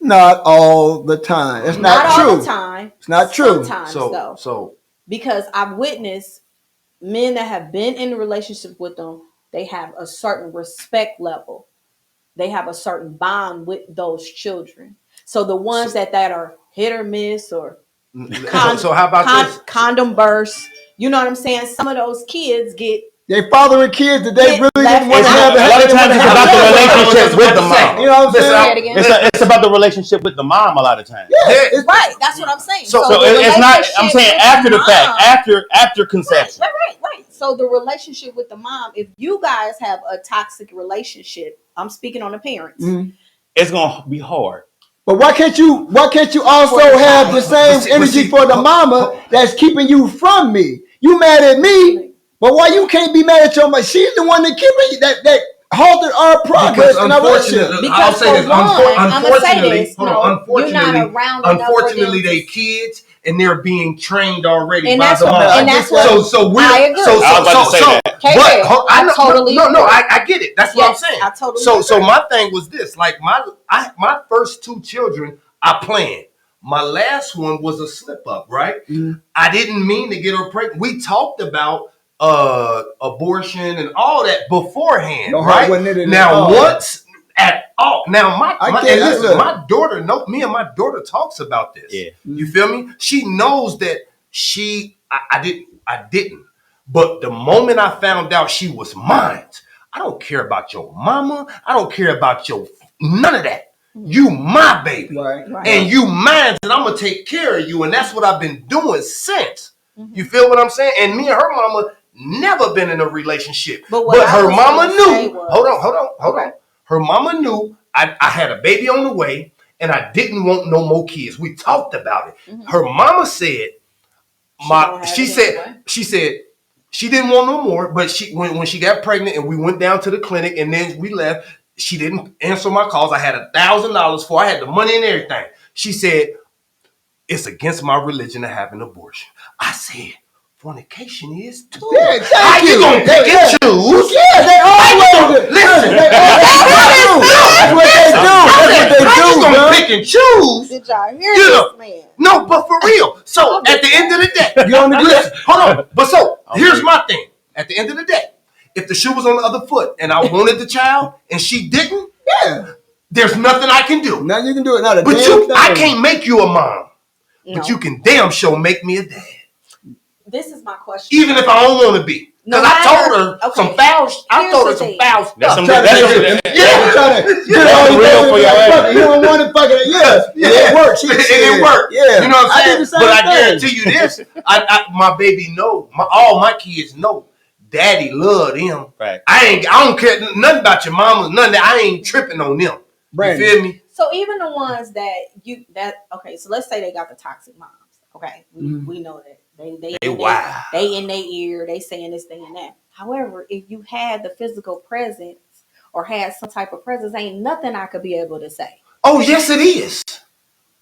Not all the time. It's not true. All the time. It's not true. Sometimes though. Because I've witnessed men that have been in a relationship with them, they have a certain respect level. They have a certain bond with those children. So the ones that are hit or miss or so how about this? Condom bursts. You know what I'm saying? Some of those kids get They fathering kids that they really didn't want to have. A lot of times it's about the relationship with the mom. You know what I'm saying? It's about the relationship with the mom a lot of times. Yeah, right. That's what I'm saying. So it's not. I'm saying after the fact, after conception. Right. So the relationship with the mom, if you guys have a toxic relationship, I'm speaking on the parents. It's gonna be hard. But why can't you also have the same energy for the mama that's keeping you from me? You mad at me, but why you can't be mad at your mom? She's the one that keeping you that halted our progress in our relationship. Because unfortunately, they kids and they're being trained already and by the mom. And that's what I get it. That's what I'm saying. I totally agree. So my thing was this: like my first two children, I planned. My last one was a slip up, right? I didn't mean to get her pregnant. We talked about abortion and all that beforehand, right? Now once at all. Now my daughter me and my daughter talks about this. Yeah. You feel me? She knows that I didn't. But the moment I found out she was mine, I don't care about your mama. I don't care about none of that. You my baby. Right. And you mine, and I'm going to take care of you. And that's what I've been doing since. You feel what I'm saying? And me and her mama never been in a relationship. But her mama knew. Hold on. Her mama knew I had a baby on the way and I didn't want no more kids. We talked about it. Her mama said, she said she didn't want no more, but when she got pregnant and we went down to the clinic and then we left, she didn't answer my calls. I had $1,000 for. I had the money and everything. She said, it's against my religion to have an abortion. I said, fornication is too. Yeah, how you gonna pick and choose? Yeah, they all listen. That's what they do. How you gonna pick and choose? Did y'all hear this man? No, but for real. So at the end of the day, listen, hold on. But so here's my thing. At the end of the day, if the shoe was on the other foot and I wanted the child and she didn't, there's nothing I can do. Nothing you can do. Not a but damn thing. I can't make you a mom. No. But you can damn sure make me a dad. This is my question. Even if I don't want to be. Because I told her some foul stuff. That's some real for your You don't want to fucking it works. It didn't work. Yeah. You know what I'm saying? But I guarantee you this. My baby know. All my kids know. Daddy love them. Right. I don't care nothing about your mama, none of that. I ain't tripping on them. Right. You feel me? So even the ones so let's say they got the toxic moms. Okay. We know that. They in their ear, they saying this, they and that. However, if you had the physical presence or had some type of presence, ain't nothing I could be able to say. Oh, yes, it is.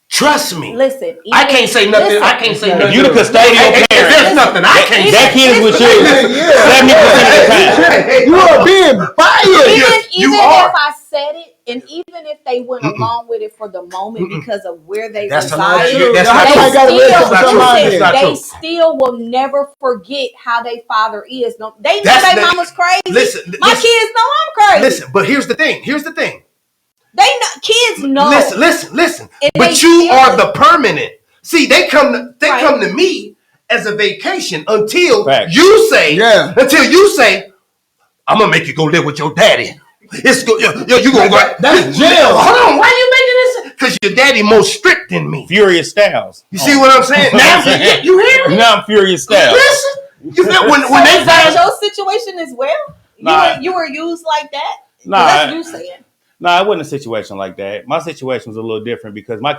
Trust me. Listen, I can't say nothing. I can't say nothing. You the custodial parent. There's nothing I can't say. That kid is with you 70% of the time. You are being biased. Even if I said it, and even if they went along with it for the moment because of where they reside, they still will never forget how their father is. No, they know their mama's crazy. My kids know I'm crazy. Listen, but here's the thing. They know, kids know. Listen. But you are the permanent. See, they come to me as a vacation until you say, I'm gonna make you go live with your daddy. It's go, you gonna go. That's jail. Hold on, why are you making this? Because your daddy more strict than me. Furious Styles. You see what I'm saying? Now you hear me? Now I'm Furious Styles. Listen, you feel when they got your situation as well. You were used like that. Nah, that's you saying. No, it wasn't a situation like that. My situation was a little different because my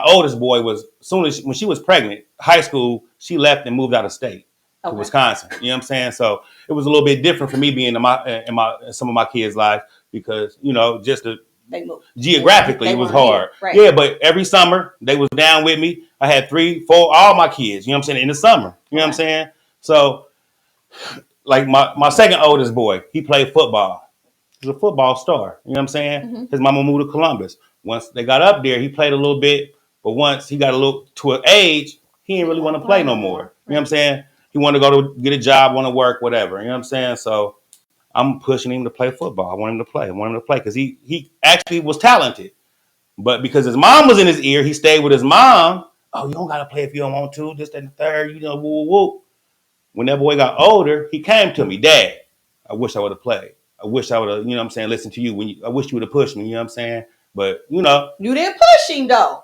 oldest boy when she was pregnant, high school, she left and moved out of state to Wisconsin. You know what I'm saying? So it was a little bit different for me being in some of my kids' lives because, just geographically it was hard. Right. Yeah, but every summer they was down with me. I had 3, 4, all my kids, you know what I'm saying, in the summer. You know what I'm saying? So like my second oldest boy, he played football. He's a football star. You know what I'm saying? Mm-hmm. His mama moved to Columbus. Once they got up there, he played a little bit, but once he got a little to an age, he didn't really want to play no more. You know what I'm saying? He wanted to go to get a job, want to work, whatever. You know what I'm saying? So I'm pushing him to play football. I want him to play. I want him to play because he actually was talented. But because his mom was in his ear, he stayed with his mom. Oh, you don't gotta play if you don't want to. This, that, and the third. You know, woo, woo, woo. When that boy got older, he came to me, Dad. I wish I would have played. I wish I would have, you know what I'm saying, listened to you. I wish you would have pushed me. You know what I'm saying? But you know, You didn't push him though.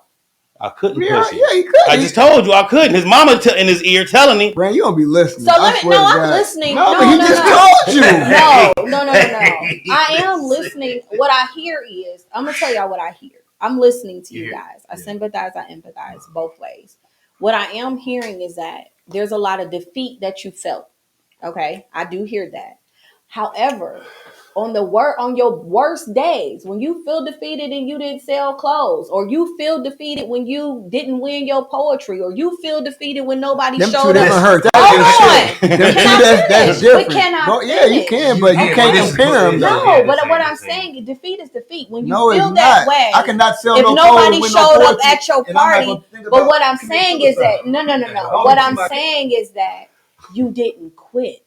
I couldn't Yeah, push him. yeah, you could. I just told you I couldn't. His mama in his ear telling me. Brand, you don't be listening. So let me. swear No, to I'm God. listening. No, No, but he no, just no. told you. No. I am listening. What I hear is, I'm gonna tell y'all what I hear. I'm listening to you guys. I sympathize, I empathize both ways. What I am hearing is that there's a lot of defeat that you felt. Okay, I do hear that. However, on your worst days, when you feel defeated and you didn't sell clothes, or you feel defeated when you didn't win your poetry, or you feel defeated when nobody Them two showed up. different hurts. Hold That's on. different. Them Can two, I that's finish? different. But can I Bro, yeah, you finish? can, but you Yeah, can't but this is compare them. what- though. No, Yeah, but this what ain't- I'm this ain't- saying, defeat is defeat. When you No, feel it's that not. way, I cannot sell if no nobody clothes with showed no up at your and I'm not party, gonna think but about what I'm committing saying is that suicide. no. What I'm saying is that you didn't quit.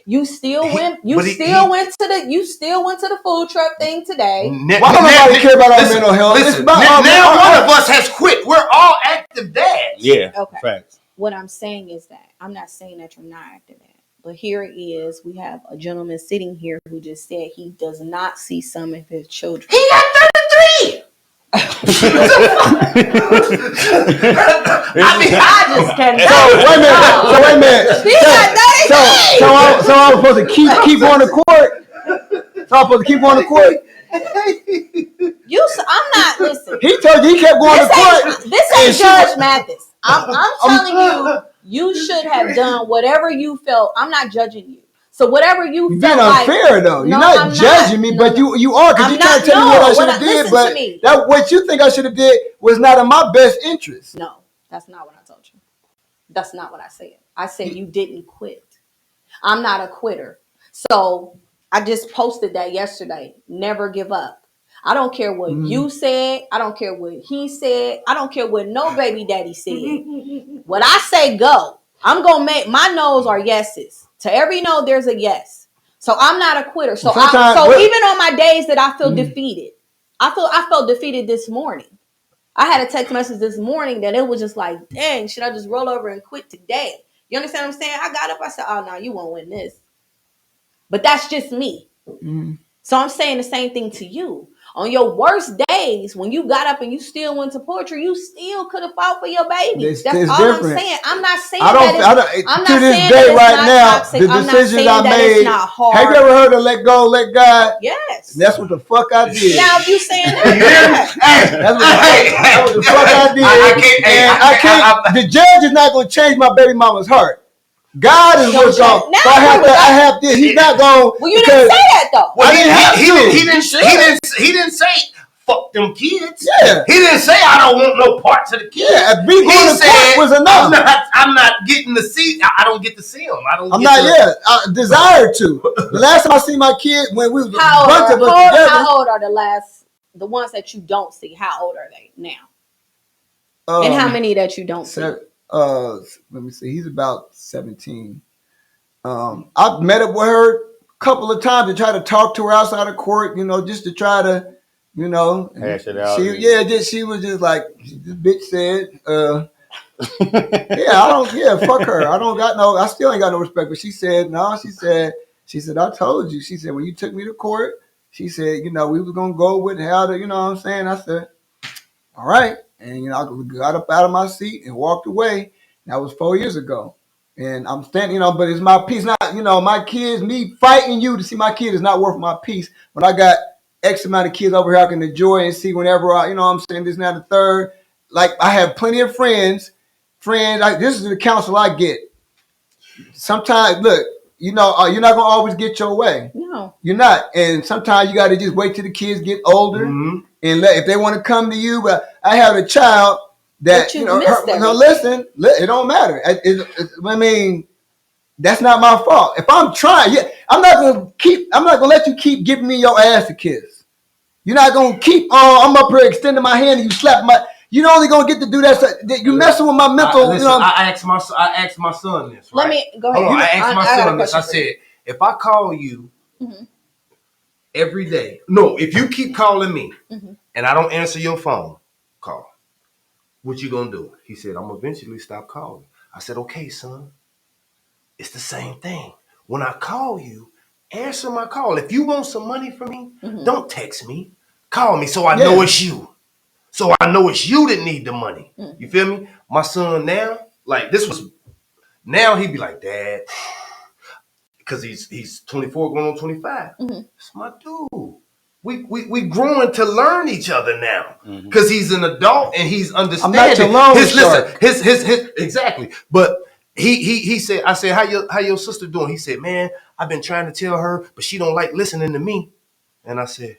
You still went. You still went to the food truck thing today. Why don't nobody care about our mental health? It's Listen, about now one of us has quit. We're all active dads. Yeah. Okay. Facts. What I'm saying is that I'm not saying that you're not active at, but here it is. We have a gentleman sitting here who just said he does not see some of his children. He got 33. I mean, I just cannot. So wait a minute. He got 33. So I was supposed to keep going to court. So I'm supposed to keep going to court. I'm not. Listen. He told you he kept going to court. This ain't Judge Mathis. I'm telling you, you should have done whatever you felt. I'm not judging you. So whatever you You're felt being unfair though. You're not judging me, but you are, because you're trying to tell me what I should have did. But that what you think I should have did was not in my best interest. No, that's not what I told you. That's not what I said. I said you didn't quit. I'm not a quitter. So I just posted that yesterday. Never give up. I don't care what you said. I don't care what he said. I don't care what no baby daddy said. When I say go, I'm going to make my no's are yeses. To every no, there's a yes. So I'm not a quitter. So even on my days that I feel defeated, I felt defeated this morning. I had a text message this morning that it was just like, dang, should I just roll over and quit today? You understand what I'm saying? I got up. I said, oh, no, you won't win this. But that's just me. So I'm saying the same thing to you. On your worst days, when you got up and you still went to poetry, you still could have fought for your babies. That's all different. I'm saying. I'm not saying to this day right now, the decisions I made. Have you ever heard of let go, let God? Yes. That's what the fuck I did. Now if you saying that, that's what the fuck I did. I can't. The judge is not going to change my baby mama's heart. God is what's going. So I have this. He's not going. Well, you didn't say that though. Well, he didn't say fuck them kids. Yeah. He didn't say I don't want no parts of the kids. Yeah. He said was enough. I'm not getting to see. I don't get to see them. I'm not yet. I desire to. The last time I see my kid when we was how bunch of us together. How old are the ones that you don't see? How old are they now? And how many that you don't see? Let me see. He's about 17. I've met up with her a couple of times to try to talk to her outside of court, just to try to, hash it out. She was just like, this bitch said, fuck her. I still ain't got no respect. But she said, no, she said, I told you. She said, when you took me to court, she said, we was going to go with how to, you know what I'm saying? I said, all right. And, I got up out of my seat and walked away. That was 4 years ago. And I'm standing, but it's my peace. Not, my kids, me fighting you to see my kid is not worth my peace. When I got X amount of kids over here I can enjoy and see whenever I'm saying this, now the third. Like, I have plenty of friends. This is the counsel I get. Sometimes, look, you're not going to always get your way. No. You're not. And sometimes you got to just wait till the kids get older. And if they want to come to you. But I have a child that, listen, it don't matter. I mean, That's not my fault. If I'm trying, I'm not gonna let you keep giving me your ass to kiss. You're not gonna keep. I'm up here extending my hand and you slap my. You're only gonna get to do that. You messing with my mental. Listen, I asked my son this. Right? Let me go ahead. Hold on, I asked my son this. I said, if I call you every day, no, if you keep calling me and I don't answer your phone call, what you gonna do? He said, I'm gonna eventually stop calling. I said, okay, son. It's the same thing. When I call you, answer my call. If you want some money from me, don't text me. Call me so I know it's you. So I know it's you that need the money. You feel me? My son now, like this was, now he be like, Dad, because he's 24 going on 25. It's my dude. We growing to learn each other now because he's an adult and he's understanding. I'm not your loan shark. His exactly. But he said, I said, how your sister doing? He said, man, I've been trying to tell her, but she don't like listening to me. And I said,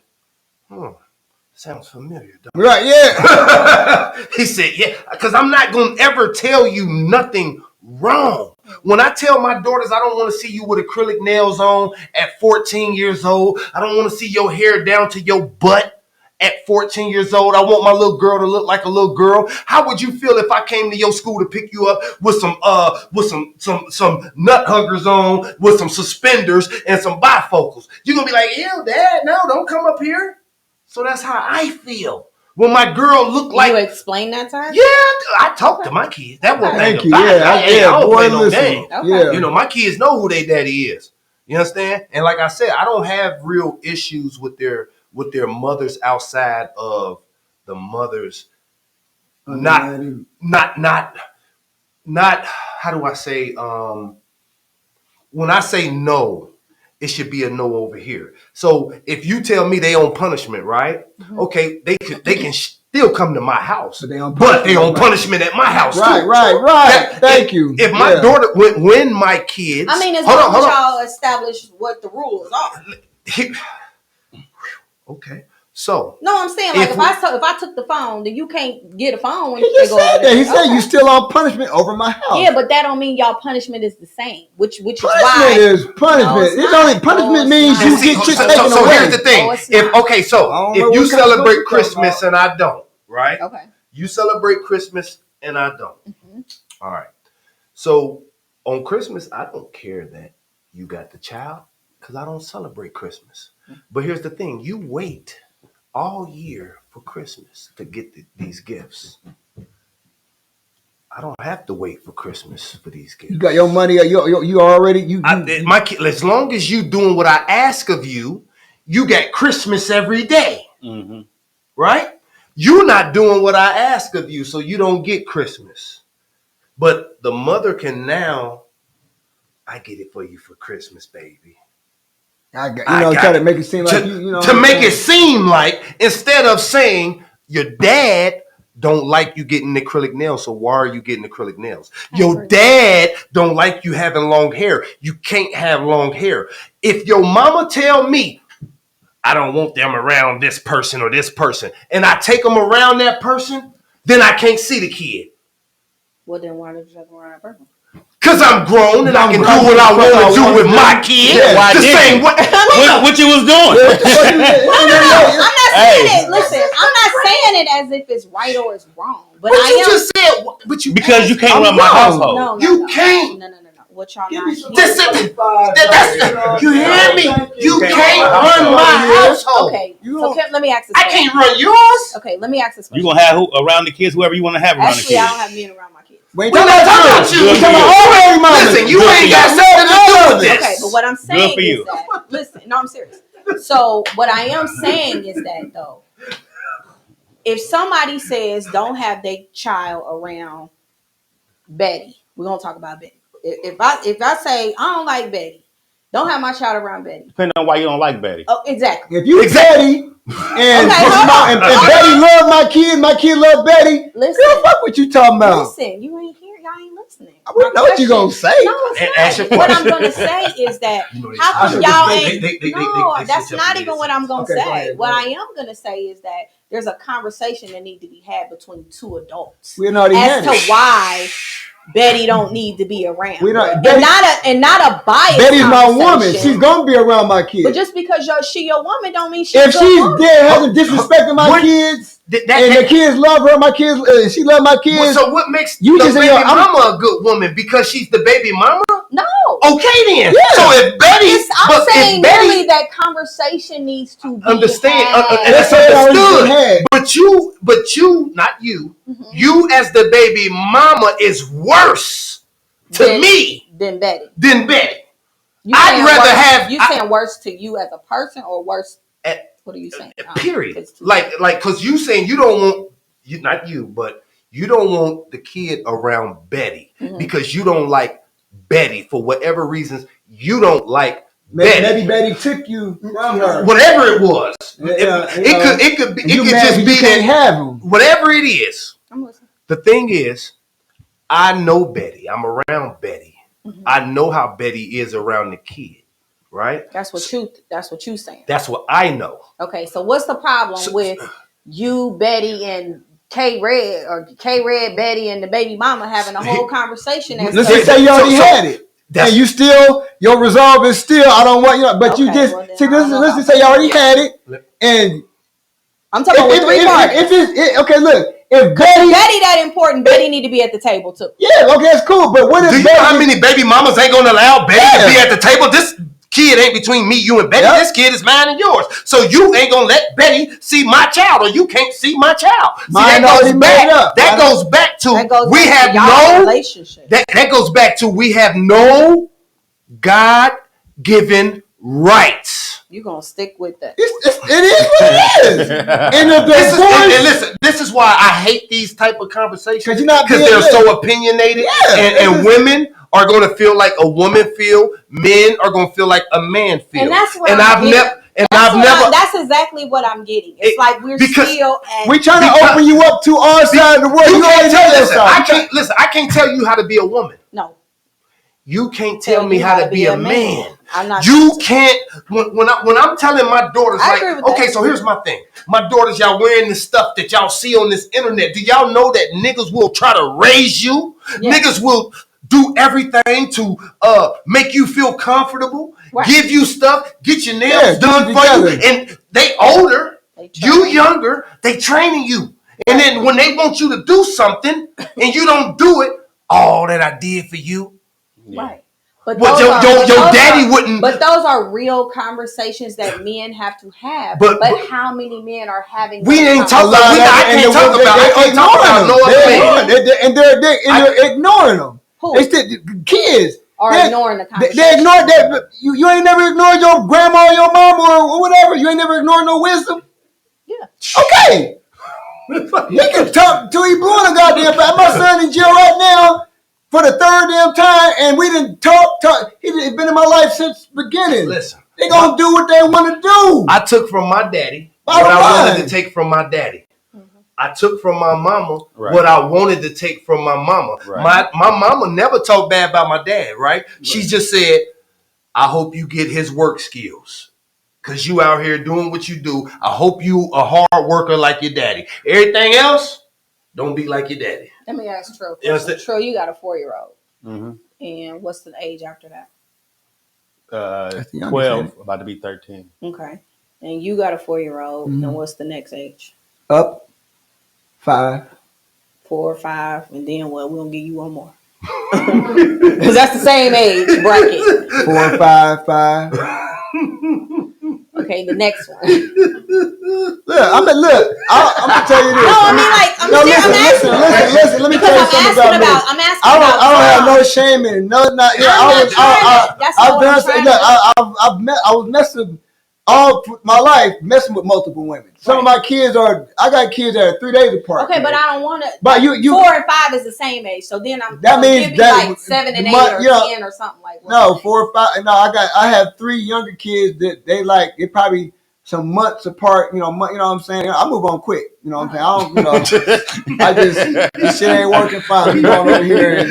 sounds familiar, dog. Right, yeah. He said, yeah, because I'm not going to ever tell you nothing wrong. When I tell my daughters I don't want to see you with acrylic nails on at 14 years old, I don't want to see your hair down to your butt at 14 years old. I want my little girl to look like a little girl. How would you feel if I came to your school to pick you up with some nut huggers on, with some suspenders and some bifocals? You're going to be like, ew, Dad, no, don't come up here. So that's how I feel. When my girl looked like... You explain that to her? Yeah, I talk to my kids. That one thing Thank you. about it. I don't boy, play no listen. game. Okay. Yeah. You know, my kids know who their daddy is. You understand? And like I said, I don't have real issues with their mothers outside of the mothers not how do I say, when I say no, it should be a no over here. So if you tell me they on punishment, right? Okay, they can still come to my house, but they on punishment at my house Right, too. right. Thank you. If my daughter, when my kids, I mean, as long as y'all establish what the rules are. Okay, so no, I'm saying like if I took the phone, then you can't get a phone when He they just go said over that. there. He said you still on punishment over my house. Yeah, but that don't mean y'all punishment is the same. Which is punishment why is punishment. No, it's it's not. only punishment No, means it's you not. get shit taken so away. here's the thing. No, it's not. If you celebrate Christmas and I don't, right? Okay. You celebrate Christmas and I don't. All right. So on Christmas, I don't care that you got the child because I don't celebrate Christmas. But here's the thing. You wait all year for Christmas to get these gifts. I don't have to wait for Christmas for these gifts. You got your money. You already. My kid, as long as you doing what I ask of you, you got Christmas every day. Right? You're not doing what I ask of you, so you don't get Christmas. But the mother can now, I get it for you for Christmas, baby. I try to make it seem like to make it seem like, instead of saying your dad don't like you getting acrylic nails, so why are you getting acrylic nails? Your dad don't like you having long hair. You can't have long hair. If your mama tell me, I don't want them around this person or this person, and I take them around that person, then I can't see the kid. Well, then why did you take them around that person? Because I'm grown and I can do what I want to do with my kid. Why The same didn't way. what you was doing? I'm not saying it. Listen, I'm not saying it as if it's right or it's wrong. But But I you am. just said, but you Because you can't run my household. No, You can't. No. What y'all Give not? me some That's $25. you hear me? You can't run my household. Okay. So let me ask this. I can't run yours. Okay, let me ask this. You gonna have around the kids, whoever you want to have around Actually, the I kids. don't have men around my kids. We're not talking about you. We're talking about all baby mamas. Listen, you ain't got nothing to do with this. Okay, but what I'm saying for is you. that listen, no, I'm serious. So what I am saying is that though, if somebody says don't have their child around Betty, we're gonna talk about Betty. If I say I don't like Betty, don't have my child around Betty. Depending on why you don't like Betty. Oh, exactly. If you Betty and Betty love my kid love Betty. Listen, girl, fuck what you talking about. Listen, you ain't here. Y'all ain't listening. I wouldn't know what you gonna say. No, it's not. What I'm gonna say is that how come y'all ain't? No, that's not even what I'm gonna say. Go ahead. What I am gonna say is that there's a conversation that needs to be had between two adults We already had as to why Betty don't need to be around. We don't. And not a bias. Betty's my woman. She's gonna be around my kids. But just because she your woman don't mean she's if she's woman. there hasn't disrespected my kids, and the kids love her, my kids, she love my kids. So what makes you the just baby mama a good woman because she's the baby mama? No. Okay then. Yeah. So if Betty, I'm saying merely that conversation needs to be understand, had. and that's understood. But you, not you. Mm-hmm. You as the baby mama is worse to me than Betty. I'd rather have. You saying worse to you as a person or worse? What are you saying? Period. Like, because you saying you don't want not you, but you don't want the kid around Betty because you don't like Betty for whatever reasons. You don't like Betty. Maybe Betty took you from her. Whatever it was, it could just be can't have them. Whatever it is. I'm listening. The thing is, I know Betty. I'm around Betty. Mm-hmm. I know how Betty is around the kid. Right? That's what you saying. That's what I know. Okay, so what's the problem with you, Betty, and K Red, Betty, and the baby mama having a whole conversation? Let's just say you already had it. And you still, your resolve is still, I don't want, but you just, let's just say you already had it. And I'm talking about with three parties. Okay, look. If Betty that important, Betty need to be at the table too. Yeah, okay, that's cool. But what if do you know how many baby mamas ain't gonna allow Betty to be at the table? This kid ain't between me, you, and Betty. Yep. This kid is mine and yours. So you ain't gonna let Betty see my child, or you can't see my child. That goes back to we have no relationship. That goes back to we have no God-given rights. You gonna stick with that? It is what it is. And listen, this is why I hate these type of conversations because they're so opinionated, and women are going to feel like a woman feel. Men are going to feel like a man feel. And that's what that's exactly what I'm getting. It's like we're trying to open you up to our side of the world. I can't tell you how to be a woman. No. You can't tell me how to be a man. I'm not. You can't. When I'm telling my daughters, okay, so here's my thing. My daughters, y'all wearing the stuff that y'all see on this internet. Do y'all know that niggas will try to raise you? Yes. Niggas will do everything to make you feel comfortable, give you stuff, get your nails done for you, and they older, you younger, they training you, and then when they want you to do something and you don't do it, all that I did for you. Yeah. Right. But your daddy wouldn't. But those are real conversations that men have to have. But how many men are having? We ain't talking about. I can't talk about no other men. And they're ignoring them. Who? It's the kids. Are ignoring the conversation. They ignore that. You ain't never ignored your grandma or your mama or whatever. You ain't never ignored no wisdom. Yeah. Okay. We can talk till he blue in the goddamn back. My son in jail right now for the third damn time, and we didn't talk. He's been in my life since the beginning. Listen, they gonna do what they want to do. I took from my daddy what I wanted to take from my daddy. Mm-hmm. I took from my mama what I wanted to take from my mama. Right. My mama never talked bad about my dad, right? She just said, I hope you get his work skills. Because you out here doing what you do. I hope you a hard worker like your daddy. Everything else, don't be like your daddy. Let me ask Trill. Trill, you got a 4-year-old. Mm-hmm. And what's the age after that? 12, about to be 13. Okay. And you got a 4-year-old. Mm-hmm. And what's the next age? Up 5. 4 or 5. And then what? We're going to give you one more. Because that's the same age bracket. 4, 5, 5. Okay, the next one. Look, I'm gonna tell you this. No, I mean, like, listen. Let me tell you something about me. I'm asking I about. I don't have no shame in it. No, not. Yeah, I was messing all my life, messing with multiple women. Some of my kids I got kids that are 3 days apart. Okay, but I don't want to. But you 4 and 5 is the same age, so then that means that like 7 and 8 or 10 or something like that. No, 4 or 5. No, I have 3 younger kids that they probably some months apart. You know what I'm saying. I move on quick. You know what I'm saying. I just this shit ain't working fine. We going over here, and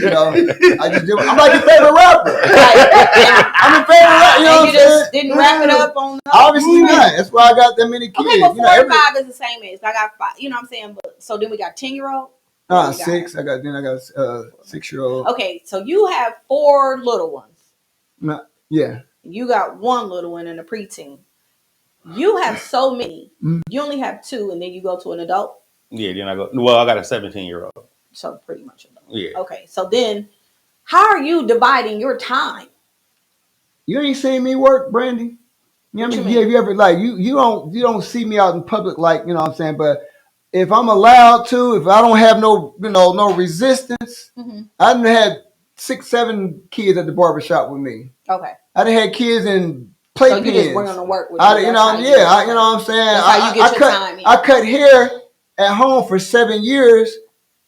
I just do. I'm like your favorite rapper. I'm your favorite rapper. You know what I'm saying? Just didn't wrap it up on. Obviously not. That's why I got that many kids. Okay, but 4 and 5 is the same age. I got 5. You know what I'm saying? But so then we got 10-year-old. 6. I got 6-year-old. Okay, so you have 4 little ones. Yeah. You got 1 little one in a preteen. You have so many. You only have 2, and then you go to an adult. Yeah, then I go. Well, I got a 17-year-old. So pretty much adult. Yeah. Okay, so then how are you dividing your time? You ain't seen me work, Brandy. You know what I mean? mean? Have you ever like you don't see me out in public like, you know what I'm saying? But if I'm allowed to, if I don't have no resistance, I done had 6, 7 kids at the barbershop with me. Okay. I done had kids in playpens. So you just bring them to work with you. You know what I'm saying? That's how you get your time in. I cut hair at home for 7 years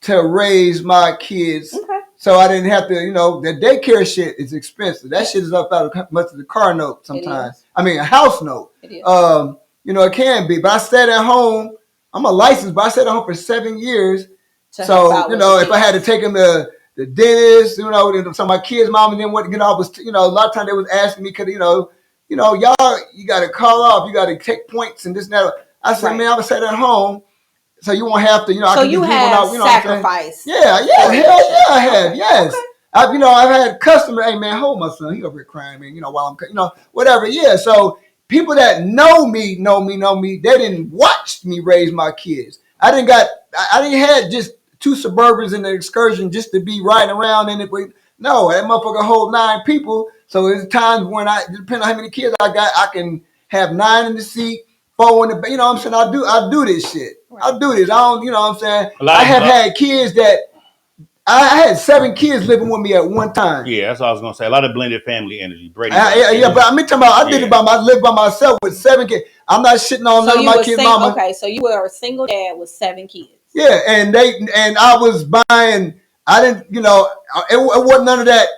to raise my kids. Okay. So I didn't have to, the daycare shit is expensive. That shit is up out of much of the car note sometimes. I mean, a house note. It is. It can be. But I stayed at home. I'm a licensed, but I stayed at home for 7 years. So, if I had to take them to the dentist, some of my kids' mom and then what, a lot of times they was asking me, could, y'all, you got to call off, you got to take points and this and that. I said, man, I'm going to stay at home. So you won't have to, so I can you have sacrifice. Hell yeah, I have, yes. Okay. I've had customers, hey man, hold my son, he over here crying, man, while I'm, whatever, yeah. So people that know me, they didn't watch me raise my kids. I didn't have just 2 Suburbans in the excursion just to be riding around in it. No, that motherfucker hold 9 people. So there's times when depending on how many kids I got, I can have 9 in the seat. 4 in the, you know what I'm saying? I do this shit. Right. I do this. I don't, you know what I'm saying? I have had kids that I had 7 kids living with me at one time. Yeah, that's what I was gonna say. A lot of blended family energy. Brady. But I'm talking about I lived by myself with 7 kids. I'm not shitting on none of my kids' mama. Okay, so you were a single dad with 7 kids. Yeah, and I was buying. I didn't, it wasn't none of that.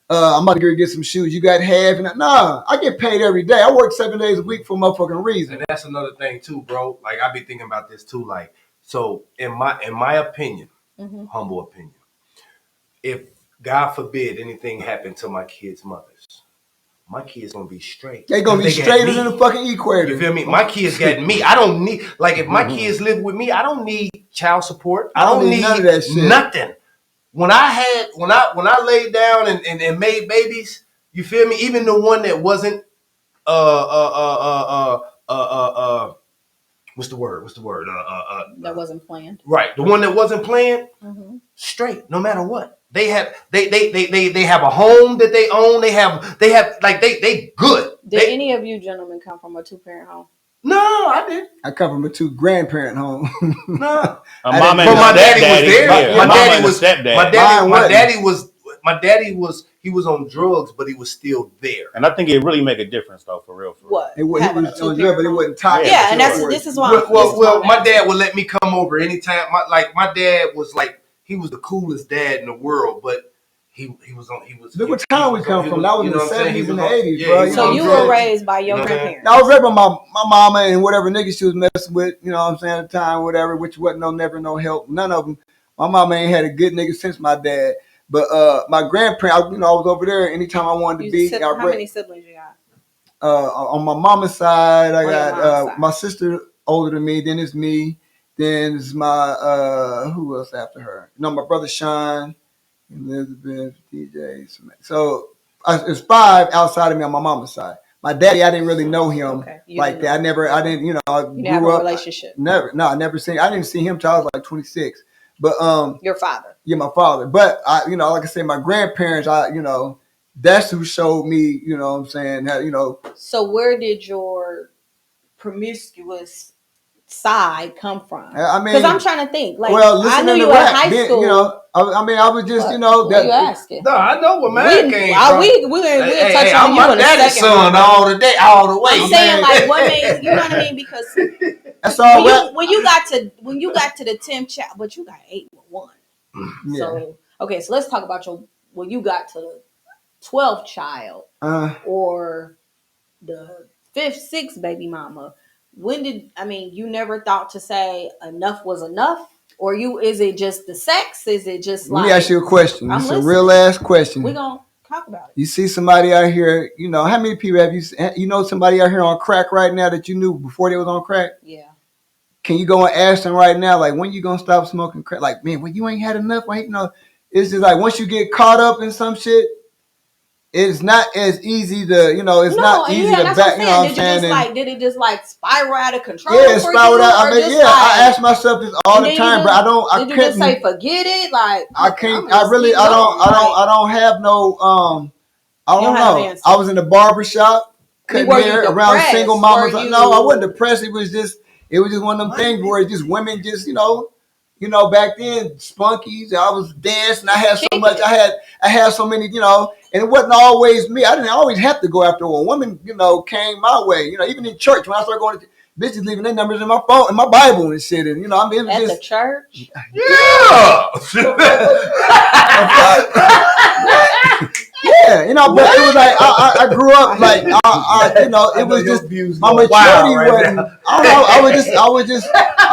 I'm about to go get some shoes. You got half, and nah, I get paid every day. I work 7 days a week for a motherfucking reason. And that's another thing too, bro. Like I be thinking about this too. Like, so in my opinion, humble opinion, if God forbid anything happened to my kids' mothers, my kids gonna be straight. They gonna be straighter than the fucking equator. You feel me? My kids got me. I don't need if my kids live with me, I don't need child support. I don't need none of that shit. Nothing. When I laid down and made babies, you feel me? Even the one that wasn't what's the word? That wasn't planned. Right. The one that wasn't planned, straight, no matter what. They have a home that they own. They have like they good. Did any of you gentlemen come from a 2-parent home? No, I didn't. I come from a 2-grandparent home. No. My daddy was there. Yeah, my daddy was he was on drugs, but he was still there. And I think it really make a difference though, for real. What? He was on drugs, but it wasn't tied. Yeah, and this is why. Well, my dad would let me come over anytime. My dad was like, he was the coolest dad in the world, but he was. Look what time we come from. That was in the 70s and the 80s, bro. So you were raised by your grandparents. I was raised by my mama and whatever niggas she was messing with, you know what I'm saying, at the time, whatever, which wasn't never no help. None of them. My mama ain't had a good nigga since my dad. But my grandparents, I was over there anytime I wanted to be. How many siblings you got? On my mama's side, I got my sister older than me. Then it's me. Then it's my who else after her? My brother Sean, Elizabeth, DJ. So it's 5 outside of me on my mama's side. My daddy, I didn't really know him like that. I didn't, you didn't have a relationship. I didn't see him till I was like 26. But your father. Yeah, my father. But I, like I said, my grandparents, that's who showed me, you know what I'm saying, how, So where did your promiscuous side come from? I mean, because I'm trying to think. Like, I knew you in high school. I was just, what you asking? No, I know where mine came from. We'll touch on you I'm in my daddy's son all the way. I'm saying, like, what made you know what I mean? Because that's all. When you got to the 10th child, but you got 8 with 1. Yeah. So okay, so let's talk about when you got to the 12th child or the 5th, 6th baby mama. When you never thought to say enough was enough? Or is it just the sex? Is it just Let me ask you a question. It's a real ass question. We're going to talk about it. You see somebody out here, how many people have you somebody out here on crack right now that you knew before they was on crack? Yeah. can you go and ask them right now, like, when you gonna stop smoking crack? Like, man, when you ain't had enough, it's just like once you get caught up in some shit, it's not as easy to, it's not easy to back. You know what I'm saying? Did it just like spiral out of control? Yeah, it spiraled out. I mean, I ask myself this all the time, but I couldn't. Did you just say forget it? Like I can't. I don't have no. I don't know. I was in the barber shop cutting hair around single mamas. No, I wasn't depressed. It was just one of them things where just women just back then spunkies. I was dancing. I had so much. I had so many. And it wasn't always me. I didn't always have to go after a woman. Came my way. Even in church when I started going to bitches leaving their numbers in my phone and my Bible and shit. And I mean, it was at just the church. Yeah, but it was like I grew up like it was just my maturity wasn't. I don't know. I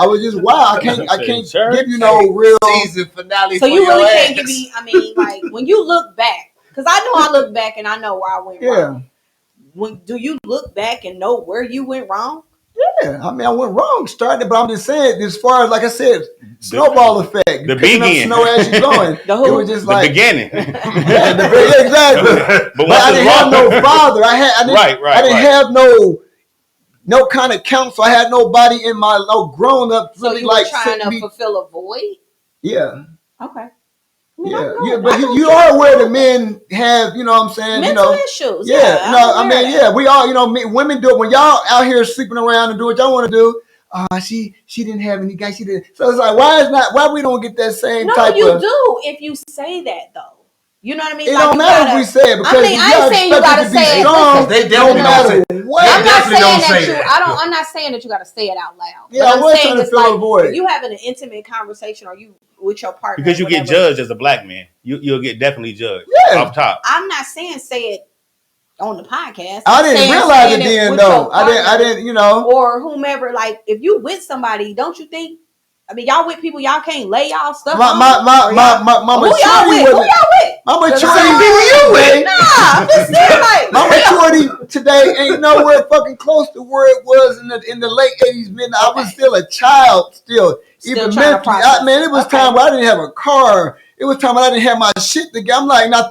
was just wow. I can't give you no real season finale. So you really can't give me. I mean, like when you look back, because I know I look back and I know where I went wrong. Do you look back and know where you went wrong? Yeah, I mean, I went wrong starting, but I'm just saying, as far as like I said, snowball effect. The beginning, snow as you're going. It was just like the beginning. Exactly. But I didn't have no father. I didn't have no kind of counsel. I had nobody in my grown up. So really you were trying to fulfill a void. Yeah. Okay. But you are aware that men have, what I'm saying, mental issues. Yeah, I mean, we all, women do it when y'all out here sleeping around and do what y'all want to do. She didn't have any guys. She didn't. So it's like, why we don't get that same type of? No, you do if you say that though. You know what I mean? It don't matter if we say it because I ain't saying you gotta say it. They definitely don't say it. I'm not saying that I'm not saying that you gotta say it out loud. Yeah, I was trying to fill a void. If you having an intimate conversation or you with your partner, because you get judged as a black man, you'll get definitely judged off top. I'm not saying say it on the podcast. I didn't realize it then though. I didn't. Or whomever. Like if you with somebody, don't you think? I mean, y'all with people y'all can't lay y'all stuff on. My maturity wasn't. My maturity people you with. Nah, I'm just saying like my maturity today ain't nowhere fucking close to where it was in the late 80s, midnight. I was still a child, still even mentally. It was time where I didn't have a car. It was time when I didn't have my shit together. I'm like, man,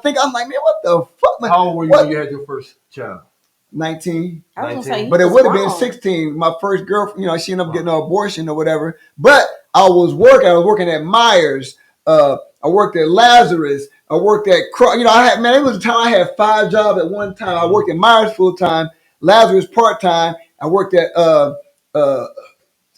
what the fuck? Man? How old were you when you had your first child? 19. But it would have been 16. My first girlfriend, she ended up getting an abortion or whatever. But I was working at Myers. I worked at Lazarus. I worked at it was a time I had 5 jobs at one time. I worked at Myers full time, Lazarus part time. I worked at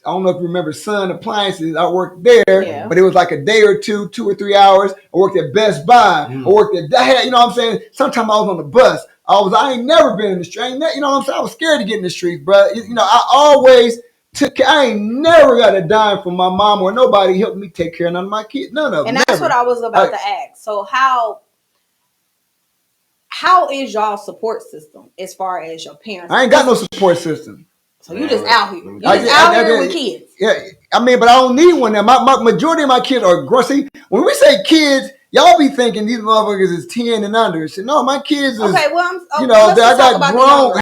I don't know if you remember Sun Appliances. I worked there, but it was like a day or 2 or 3 hours. I worked at Best Buy. I worked at what I'm saying? Sometimes I was on the bus. I ain't never been in the street. What I'm saying? I was scared to get in the streets, bro. I ain't never got a dime from my mom or nobody helped me take care of none of my kids. None of them. And that's what I was about to ask. So how is y'all support system as far as your parents? I ain't got no support system. So you just out here. You just out here with kids. Yeah, I mean, but I don't need one now. My majority of my kids are grown. See, when we say kids, y'all be thinking these motherfuckers is 10 and under. So no, my kids is okay. Well, I got grown.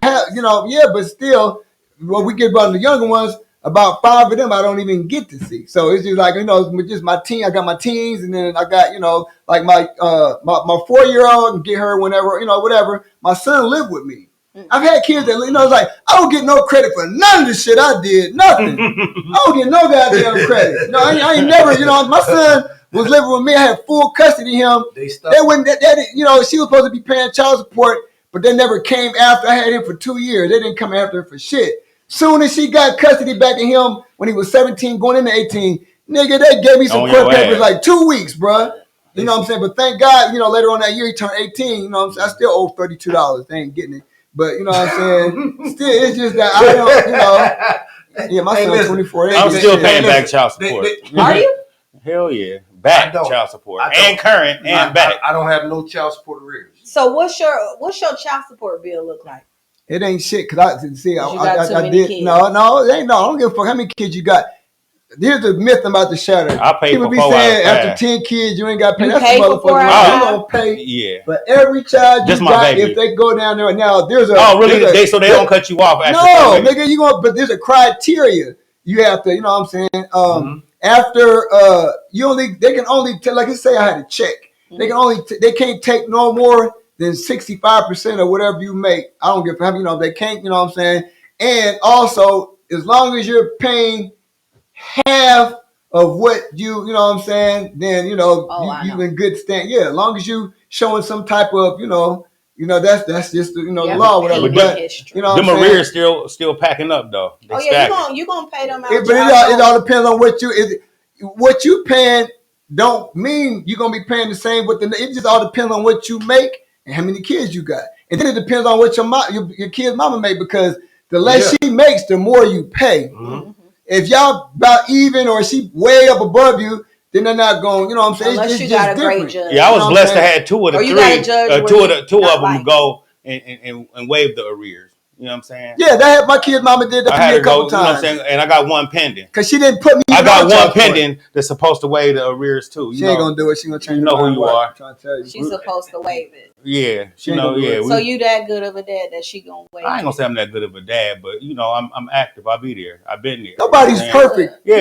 But still, when we get about the younger ones, about 5 of them I don't even get to see. So it's just like just my teen. I got my teens, and then I got like my 4-year-old and get her whenever whatever. My son lived with me. I've had kids that it's like I don't get no credit for none of the shit I did. Nothing. I don't get no goddamn credit. No, I ain't never. My son was living with me. I had full custody of him. They wouldn't. She was supposed to be paying child support, but they never came after. I had him for 2 years. They didn't come after her for shit. Soon as she got custody back of him when he was 17, going into 18, nigga, they gave me some court papers like 2 weeks, bruh. You know what I'm saying? But thank God, later on that year he turned 18. You know what I'm saying? I still owe $32. They ain't getting it. But you know what I'm saying? Still, it's just that I don't, my son's 24. I'm still paying back child support. Are you? Hell yeah. Back child support. And current and back. I don't have no child support arrears. So what's your child support bill look like? It ain't shit, cause I did. Kids. No, it ain't. No, I don't give a fuck how many kids you got. Here's the myth I'm about to shatter. I pay People for be 4 saying out of after 10 kids you ain't got to pay. You That's pay the for 4 motherfucker. You gonna pay for every child you got if they go down there. Now there's a really? So they don't cut you off. No, nigga, but there's a criteria. you have to, you know what I'm saying? After they can only like I say, I had a check. They can only they can't take no more than 65% of whatever you make. I don't give a damn, you know, they can't, you know what I'm saying? And also, as long as you're paying half of what you know what I'm saying, then you know you in good stand. Yeah, as long as you showing some type of, you know, that's just the, the law, whatever. But you know, them arrears still packing up though. You gonna pay them out. But it all depends on what you paying. Don't mean you're gonna be paying the same. But it just all depends on what you make and how many kids you got, and then it depends on what your kid's mama make, because the less she makes, the more you pay. If y'all about even or she way up above you, then they're not going. You know what I'm saying? Unless it's you just got a different. great judge. Yeah, I was blessed to have two of the three, two of them go and waive the arrears. You know what I'm saying? Yeah, my kid's mama did that for me a couple times. You know what I'm saying? And I got one pending. Because she didn't put me. I got one pending that's supposed to waive the arrears too. She ain't gonna do it. She gonna change. You know who you are. I'm trying to tell you. She's supposed to waive it. Yeah, So you that good of a dad that she gonna waive? I ain't gonna say I'm that good of a dad, but you know I'm active. I'll be there. I've been there. Nobody's perfect. Yeah,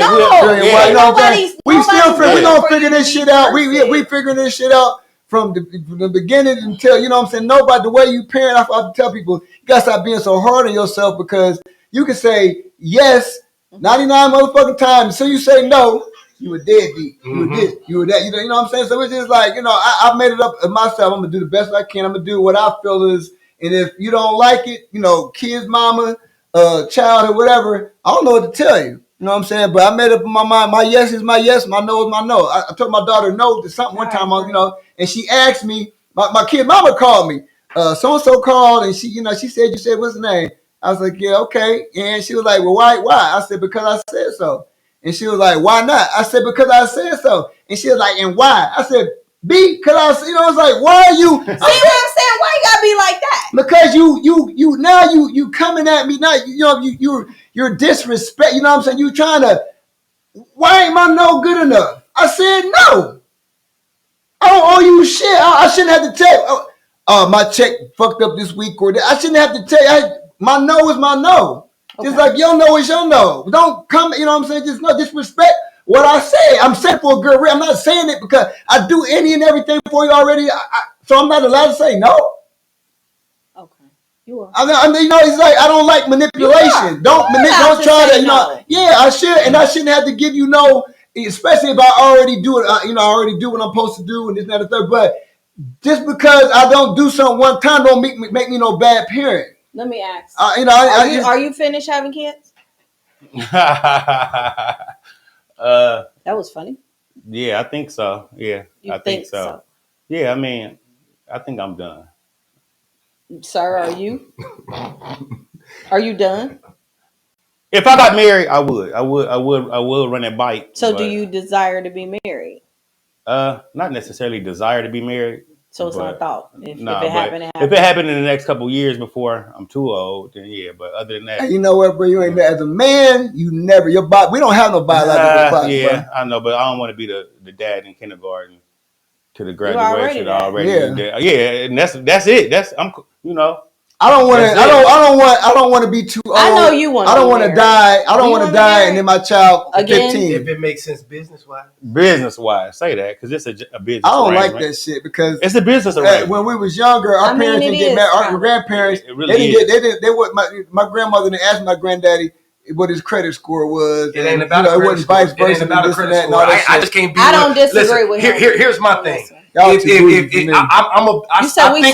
nobody's. We gonna figure this shit out. We figuring this shit out from the beginning until, you know what I'm saying. Nobody, the way you parent, I have to tell people, you gotta stop being so hard on yourself, because you can say yes 99 motherfucking times. So you say no, you a deadbeat. You were this, you were that. You know what I'm saying? So it's just like, you know, I made it up myself. I'm gonna do the best I can. I'm gonna do what I feel is, and if you don't like it, you know, kids, mama, child, or whatever, I don't know what to tell you. You know what I'm saying? But I made up in my mind, my yes is my yes, my no is my no. I told my daughter no to something one time, you know, and she asked me, my kid mama called me. So-and-so called, and she, you know, she said, you said, what's the name? I was like, yeah, okay. And she was like, well, why? I said, because I said so. And she was like, why not? I said, because I said so. And she was like, and why? I said, because I, you know, I was like, why are you? See what I'm saying? Why you gotta be like that? Because you coming at me now. You know, you're disrespect. You know what I'm saying? You trying to. Why ain't my no good enough? I said no. I don't owe you shit. I shouldn't have to tell. My check fucked up this week or that. I shouldn't have to tell you. My no is my no. Okay. Just like your no is your no. Don't come. You know what I'm saying? Just no disrespect what I say. I'm saying for a good reason. I'm not saying it because I do any and everything for you already. So I'm not allowed to say no. Okay, you are. I mean, you know, it's like I don't like manipulation. Don't try to. You know, yeah, I should, and I shouldn't have to give you no, especially if I already do it. You know, I already do what I'm supposed to do, and this and that and the third. But just because I don't do something one time, don't make me no bad parent. Let me ask. You know, are you finished having kids? That was funny. Yeah, I think so. Yeah, I think so. Yeah, I mean, I think I'm done. Sir, are you? Are you done? If I got married, I would run that bike. So, do you desire to be married? Not necessarily desire to be married. So it's not a thought. If it happened in the next couple of years before I'm too old, then yeah. But other than that, hey, you know what, bro? You ain't as a man. You never your body. We don't have no biological clock. Yeah, bro. I know, but I don't want to be the dad in kindergarten to the graduation already. Yeah, and that's it. You know. I don't want to be too old. I know you want. I don't want to die. I don't want to die, and then my child again. 15. If it makes sense business wise. Business wise, say that because it's a business. I don't like that shit because it's a business arrangement. When we was younger, our parents didn't get married. Our grandparents, my grandmother didn't ask my granddaddy what his credit score was. It ain't about it wasn't vice versa. It ain't about a credit score. I just can't be. I don't disagree with him. Here's my thing. I think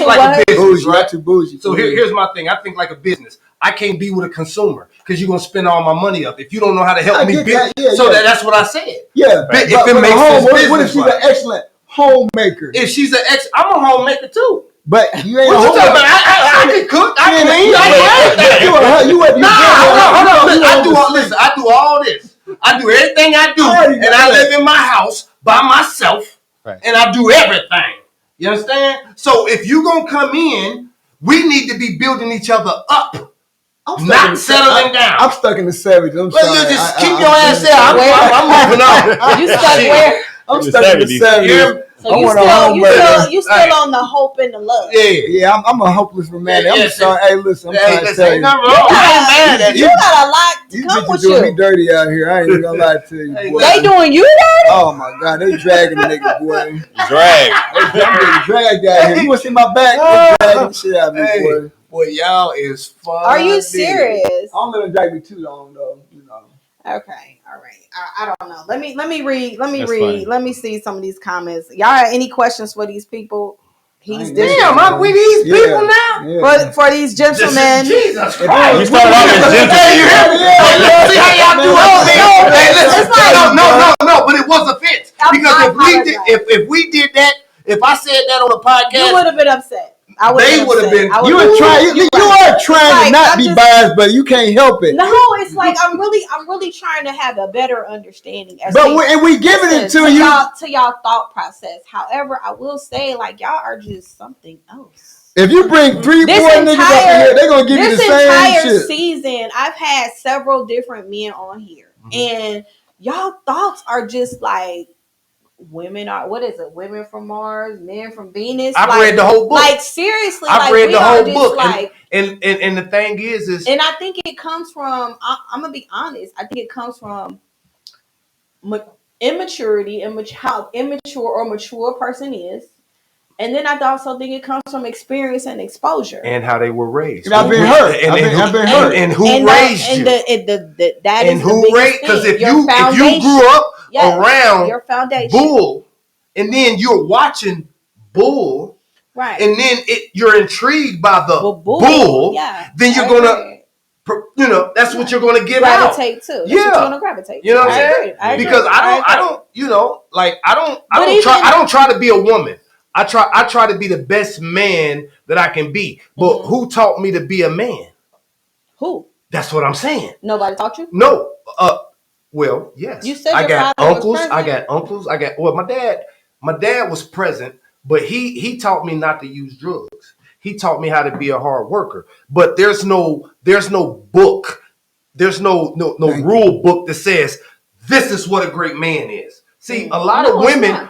like a business, right? Too bougie. So here's my thing. I think like a business. I can't be with a consumer because you're gonna spend all my money up. If you don't know how to help me, that's what I said. Yeah, if it makes sense. What if she's an excellent homemaker? If she's I'm a homemaker too. But you ain't. What you talking about? I can cook. I clean. I do all this. I do everything I do, and I live in my house by myself. Right. And I do everything. You understand? So if you gonna come in, we need to be building each other up, not settling down. I'm stuck in the 70s. I'm sorry. Just keep your ass there. I'm moving on. You stuck where? I'm stuck in the 70s. So you still on the hope and the love. Yeah, I'm a hopeless romantic. I'm sorry. Hey, listen, I'm trying to tell you. You got a lot to come with doing you. me dirty out here. I ain't even gonna lie to you, boy. They doing you dirty? Oh my God, they dragging the nigga, boy. Drag. I'm getting dragged out here. You wanna see my back? They dragging the shit out of me, boy. Boy, y'all is fun. Are you serious? I don't let them drag me too long though. You know. Okay, all right. I don't know. Let me read. That's funny. Let me see some of these comments. Y'all have any questions for these people? He's Damn, we these people now. Yeah. For these gentlemen. Jesus Christ! You started off as gentle. Hey, you hear me? Hey, see how y'all do it? Hey, listen. It's like- No, but it was offense because if we did that, if I said that on a podcast, You would have been upset. They would have been. You are trying. You are trying to not be biased, but you can't help it. No, it's like I'm really trying to have a better understanding. We giving it to you to y'all thought process. However, I will say like y'all are just something else. If you bring 3 more niggas up in here, they're gonna give you the same shit. This entire season, I've had several different men on here, and y'all thoughts are just like. Women are women from Mars, men from Venus. I've read the whole book. Like seriously, I've read the whole book. Like, and the thing is, and I think it comes from. I'm gonna be honest. I think it comes from immaturity and how immature or mature a person is, and then I also think it comes from experience and exposure and how they were raised. And I've been hurt. I've been hurt. And who raised you? That is who raised? Because if you grew up around your foundation. Bull, and then you're watching Bull, right? And then you're intrigued by the bull. Then you're gonna, that's what you're gonna get out. Gravitate to. Yeah, you're gonna gravitate. You know what I'm saying? Because I don't, I don't try to be a woman. I try to be the best man that I can be. But who taught me to be a man? Who? That's what I'm saying. Nobody taught you? No. Well, yes. You said I got uncles. Well, my dad was present, but he taught me not to use drugs. He taught me how to be a hard worker. But there's no book. There's no rule book that says this is what a great man is. See, a lot of women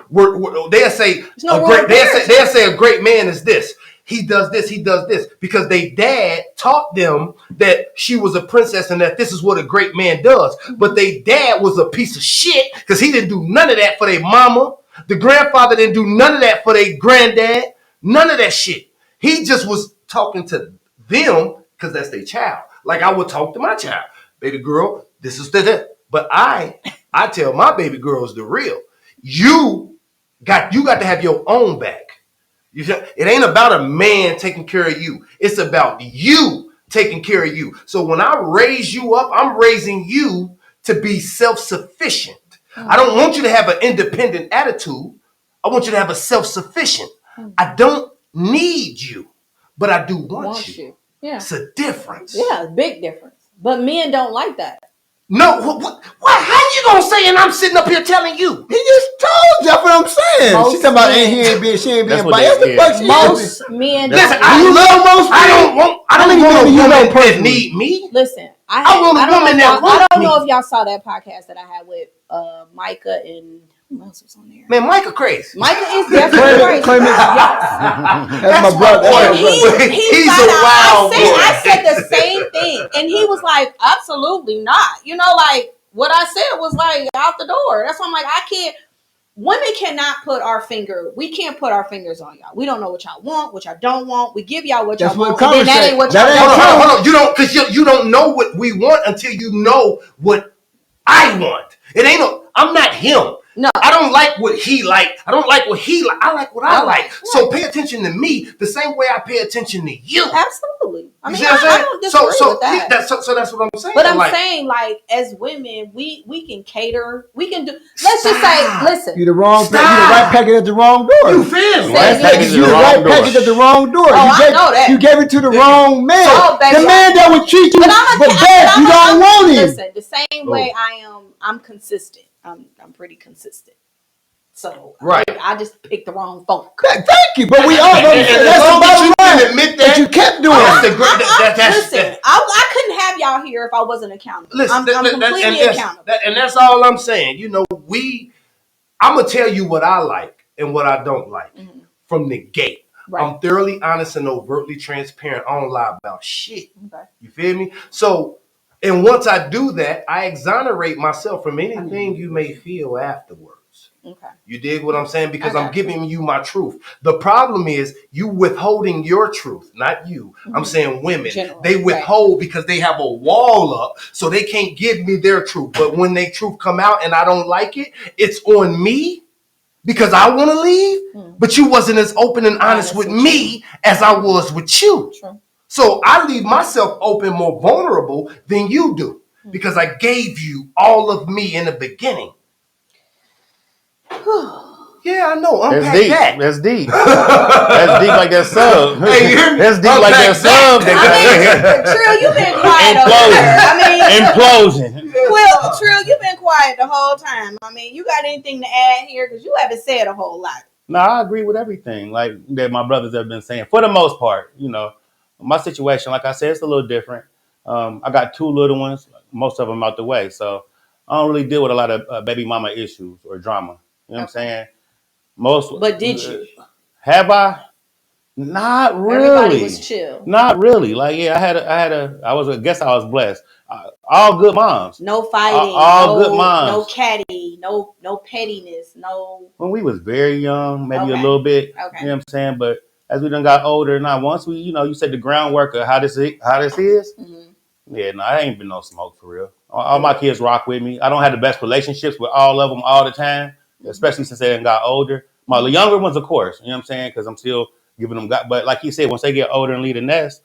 they'll say a great man is this. He does this because they dad taught them that she was a princess and that this is what a great man does. But they dad was a piece of shit because he didn't do none of that for their mama. The grandfather didn't do none of that for their granddad. None of that shit. He just was talking to them because that's their child. Like I would talk to my child, baby girl. This is that. But I tell my baby girls the real. You got to have your own back. It ain't about a man taking care of you. It's about you taking care of you. So when I raise you up, I'm raising you to be self-sufficient. I don't want you to have an independent attitude. I want you to have a self-sufficient. I don't need you, but I do want you. Yeah. It's a difference. Yeah, big difference. But men don't like that. No, what? How you gonna say? And I'm sitting up here telling you. He just told you. That's what I'm saying. She's talking about she ain't being biased. Most men. Listen, I don't want a woman that need me. Listen, I want a woman that wants me. I don't know if y'all saw that podcast that I had with Micah and who else was on there? Man, Micah crazy. Micah is definitely crazy. That's my brother. He's a wild boy. I said the same thing, and he was like, "Absolutely not." You know, like what I said was like out the door. That's why I'm like, I can't. Women cannot put our finger. We can't put our fingers on y'all. We don't know what y'all want, what y'all don't want. We give y'all what y'all want, and then that ain't what y'all want. Hold on. You don't, because you don't know what we want until you know what I want. It ain't no. I'm not him. No, I don't like what he like. I don't like what he like. I like what I like. Right. So pay attention to me the same way I pay attention to you. Absolutely. I mean, I don't disagree with that. So that's what I'm saying. But I'm saying, like, as women, we can cater. We can do. Let's just say, listen. You the wrong. You the right package at the wrong door. You feel me? You the right package at the wrong door. I know that. You gave it to the wrong man. The man that would treat you the best. You don't want him. Listen, the same way I'm consistent. I'm pretty consistent. So right, I just picked the wrong folk. Thank you, but we all that's the bottom line. Admit that you kept doing. Listen, I couldn't have y'all here if I wasn't accountable. Listen, I'm completely accountable, and that's all I'm saying. You know, I'm gonna tell you what I like and what I don't like from the gate. Right. I'm thoroughly honest and overtly transparent. I don't lie about shit. Okay. You feel me? So, and once I do that, I exonerate myself from anything you may feel afterwards. Okay. You dig what I'm saying? Because I'm giving you my truth. The problem is you withholding your truth, not you. I'm saying women. They withhold because they have a wall up, so they can't give me their truth. But when their truth come out and I don't like it, it's on me because I want to leave. But you wasn't as open and honest with me as I was with you. True. So I leave myself open, more vulnerable than you do because I gave you all of me in the beginning. Yeah, I know. Unpack that. That's deep. That's deep like that sub. Hey, that's deep like that sub. Trill, you've been quiet over here. Implosion. Well, Trill, you've been quiet the whole time. I mean, you got anything to add here? Because you haven't said a whole lot. No, I agree with everything like that my brothers have been saying. For the most part, my situation, like I said, it's a little different. I got 2 little ones, most of them out the way. So I don't really deal with a lot of baby mama issues or drama. You know what I'm saying? But did you? Have I? Not really. Everybody was chill. Not really. Like, yeah, I was blessed. All good moms. No fighting. All good moms. No catty. No pettiness. No. When we was very young, maybe a little bit. Okay. You know what I'm saying? But as we done got older, now once we, you said the groundwork of how this is. Yeah, no, I ain't been no smoke for real. All my kids rock with me. I don't have the best relationships with all of them all the time, especially since they done got older. My younger ones, of course, you know what I'm saying? Because I'm still giving them, but like you said, once they get older and leave the nest,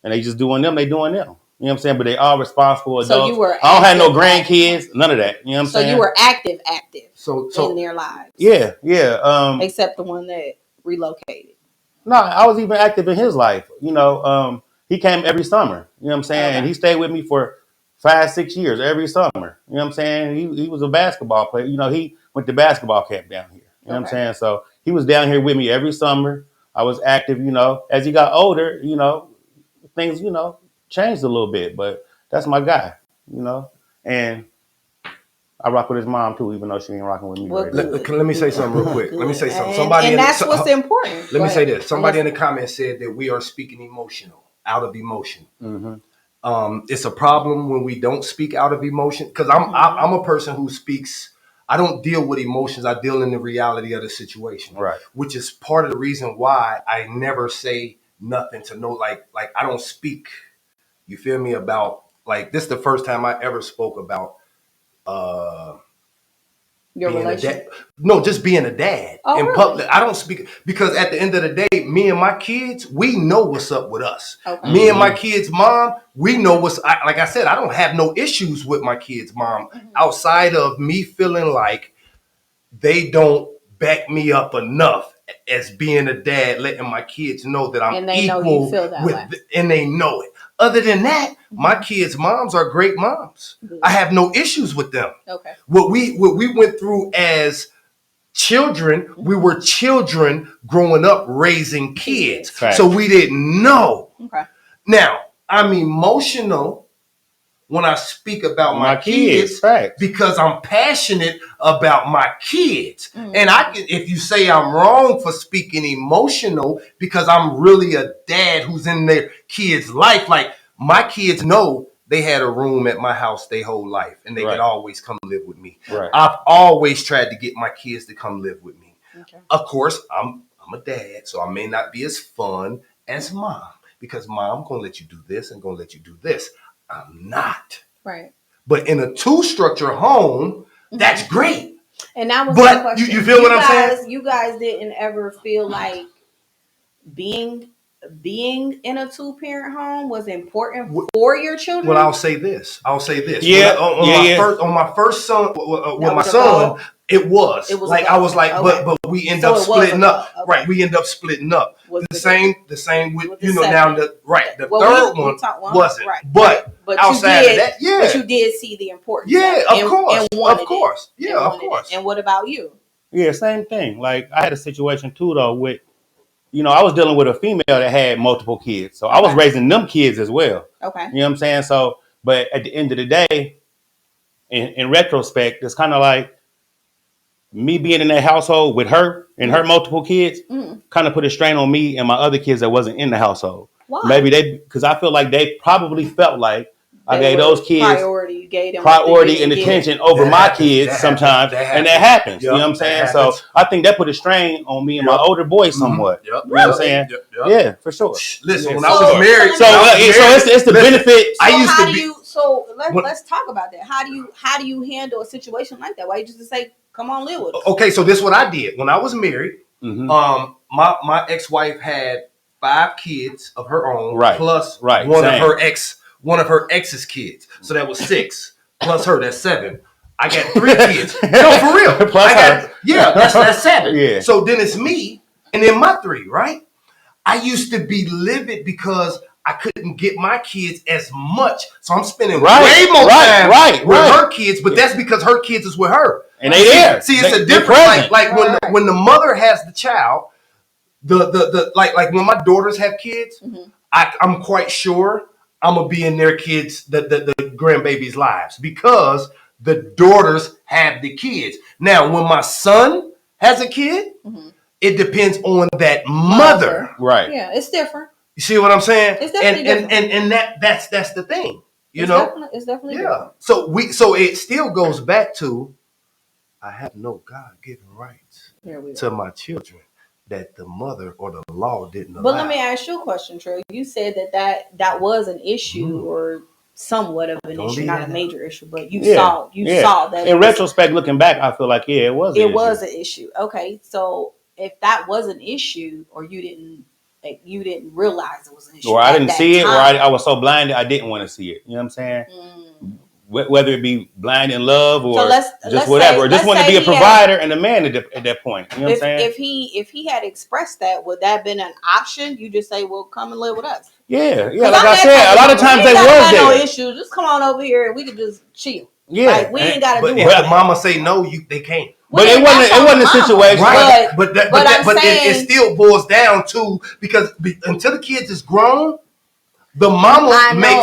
and they just doing them, they doing them. You know what I'm saying? But they all responsible adults. So you were I don't have no grandkids, none of that. You know what I'm saying? So you were active in their lives. Yeah. Except the one that relocated. No, I was even active in his life. He came every summer. You know what I'm saying? And he stayed with me for 5-6 years every summer. You know what I'm saying? He was a basketball player. He went to basketball camp down here. You know what I'm saying? So he was down here with me every summer. I was active, as he got older, things, changed a little bit, but that's my guy, and I rock with his mom too, even though she ain't rocking with me. Well, right let me say something real quick. Let me say something. And that's what's important. Let me say this. Somebody in the comments said that we are speaking out of emotion. Mm-hmm. It's a problem when we don't speak out of emotion because I'm a person who speaks. I don't deal with emotions. I deal in the reality of the situation, right? Which is part of the reason why I never say nothing to no like I don't speak. You feel me about like this? Is the first time I ever spoke about your relationship. No, just being a dad in public. I don't speak because at the end of the day, me and my kids, we know what's up with us. Okay. Me and my kids' mom, we know like I said, I don't have no issues with my kids' mom outside of me feeling like they don't back me up enough as being a dad, letting my kids know that I'm and they equal know you feel that way. And they know it. Other than that, my kids' moms are great moms. I have no issues with them. Okay. What we went through as children, we were children growing up raising kids. Right. So we didn't know. Okay. Now, I'm emotional when I speak about my kids because I'm passionate about my kids. Mm-hmm. And if you say I'm wrong for speaking emotional because I'm really a dad who's in their kids' life, like my kids know they had a room at my house their whole life and they could always come live with me. Right. I've always tried to get my kids to come live with me. Okay. Of course, I'm a dad, so I may not be as fun as mom because mom gonna let you do this and gonna let you do this. I'm not. Right. But in a 2-structure home, that's great. And that was my question. You feel what I'm saying? You guys didn't ever feel like being in a 2-parent home was important for your children? Well, I'll say this. Yeah. On my first son, with my son, it was like I was like, but we end up splitting up. Okay. Right, we end up splitting up. The same with now the third one wasn't. Right. But outside of that, but you did see the importance. Yeah, of course. Yeah, of course. And what about you? Yeah, same thing. Like I had a situation too though with, I was dealing with a female that had multiple kids, so I was raising them kids as well. Okay, you know what I'm saying. So, but at the end of the day, in retrospect, it's kind of like me being in that household with her and her multiple kids kind of put a strain on me and my other kids that wasn't in the household. Why? Maybe because I feel like they probably felt like I gave those kids priority and attention over my kids sometimes, and that happens. You know what I'm saying? So I think that put a strain on me and my older boys somewhat. You know what I'm saying? Yeah, for sure. Listen, when I was married, it's the benefit. So let's talk about that. How do you handle a situation like that? Why you just say, "Come on, live with us"? Okay, so this is what I did when I was married. My ex-wife had 5 kids of her own, plus one of her ex's kids. So that was 6 plus her. That's 7. I got 3 kids. No, for real. Plus her. Yeah, that's 7. Yeah. So then it's me and then my 3, right? I used to be livid because I couldn't get my kids as much. So I'm spending way more time with her kids, but that's because her kids is with her. And they there. See, it's a difference. Like when the mother has the child, like when my daughters have kids, I'm quite sure I'm gonna be in their kids, the grandbabies' lives because the daughters have the kids. Now, when my son has a kid, it depends on that mother. Right. Yeah, it's different. You see what I'm saying? It's definitely different. And that's the thing. It's definitely different. So it still goes back to I have no God-given rights to my children that the mother or the law didn't allow. But let me ask you a question, Trill. You said that was an issue or somewhat of an issue, not a major issue, but you saw that. In retrospect, looking back, I feel like it was an issue. Okay, so if that was an issue, or you didn't realize it was an issue, or I didn't see it, or I was so blinded I didn't want to see it. You know what I'm saying? Whether it be blind in love or just whatever, or just want to be a provider and a man at that point. You know what I'm saying? If he had expressed that, would that have been an option? You just say, "Well, come and live with us." Yeah. Like I said, a lot of times they was there. No issues. Just come on over here and we can just chill. Yeah, like, we ain't got to do it. If mama say no, they can't. But it wasn't a situation. Right. But it still boils down to because until the kids is grown. The mama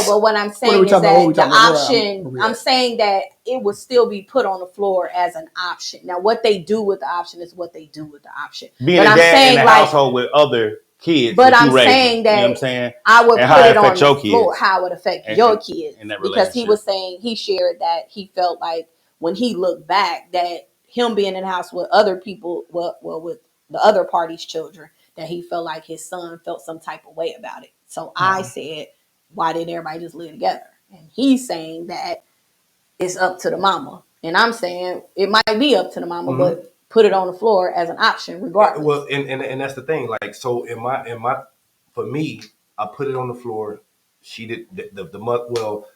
but what I'm saying is that the option, I'm saying that it would still be put on the floor as an option. Now, what they do with the option is what they do with the option. Being a dad in the household with other kids. But I'm saying that, you know what I'm saying? I would put it on the floor, how it would affect your kids. Because he was saying, he shared that he felt like when he looked back that him being in the house with other people, with the other party's children, that he felt like his son felt some type of way about it. So I said, why didn't everybody just live together? And he's saying that it's up to the mama. And I'm saying it might be up to the mama, but put it on the floor as an option regardless. Well, and that's the thing. Like, so in my for me, I put it on the floor. She did the mother. Well,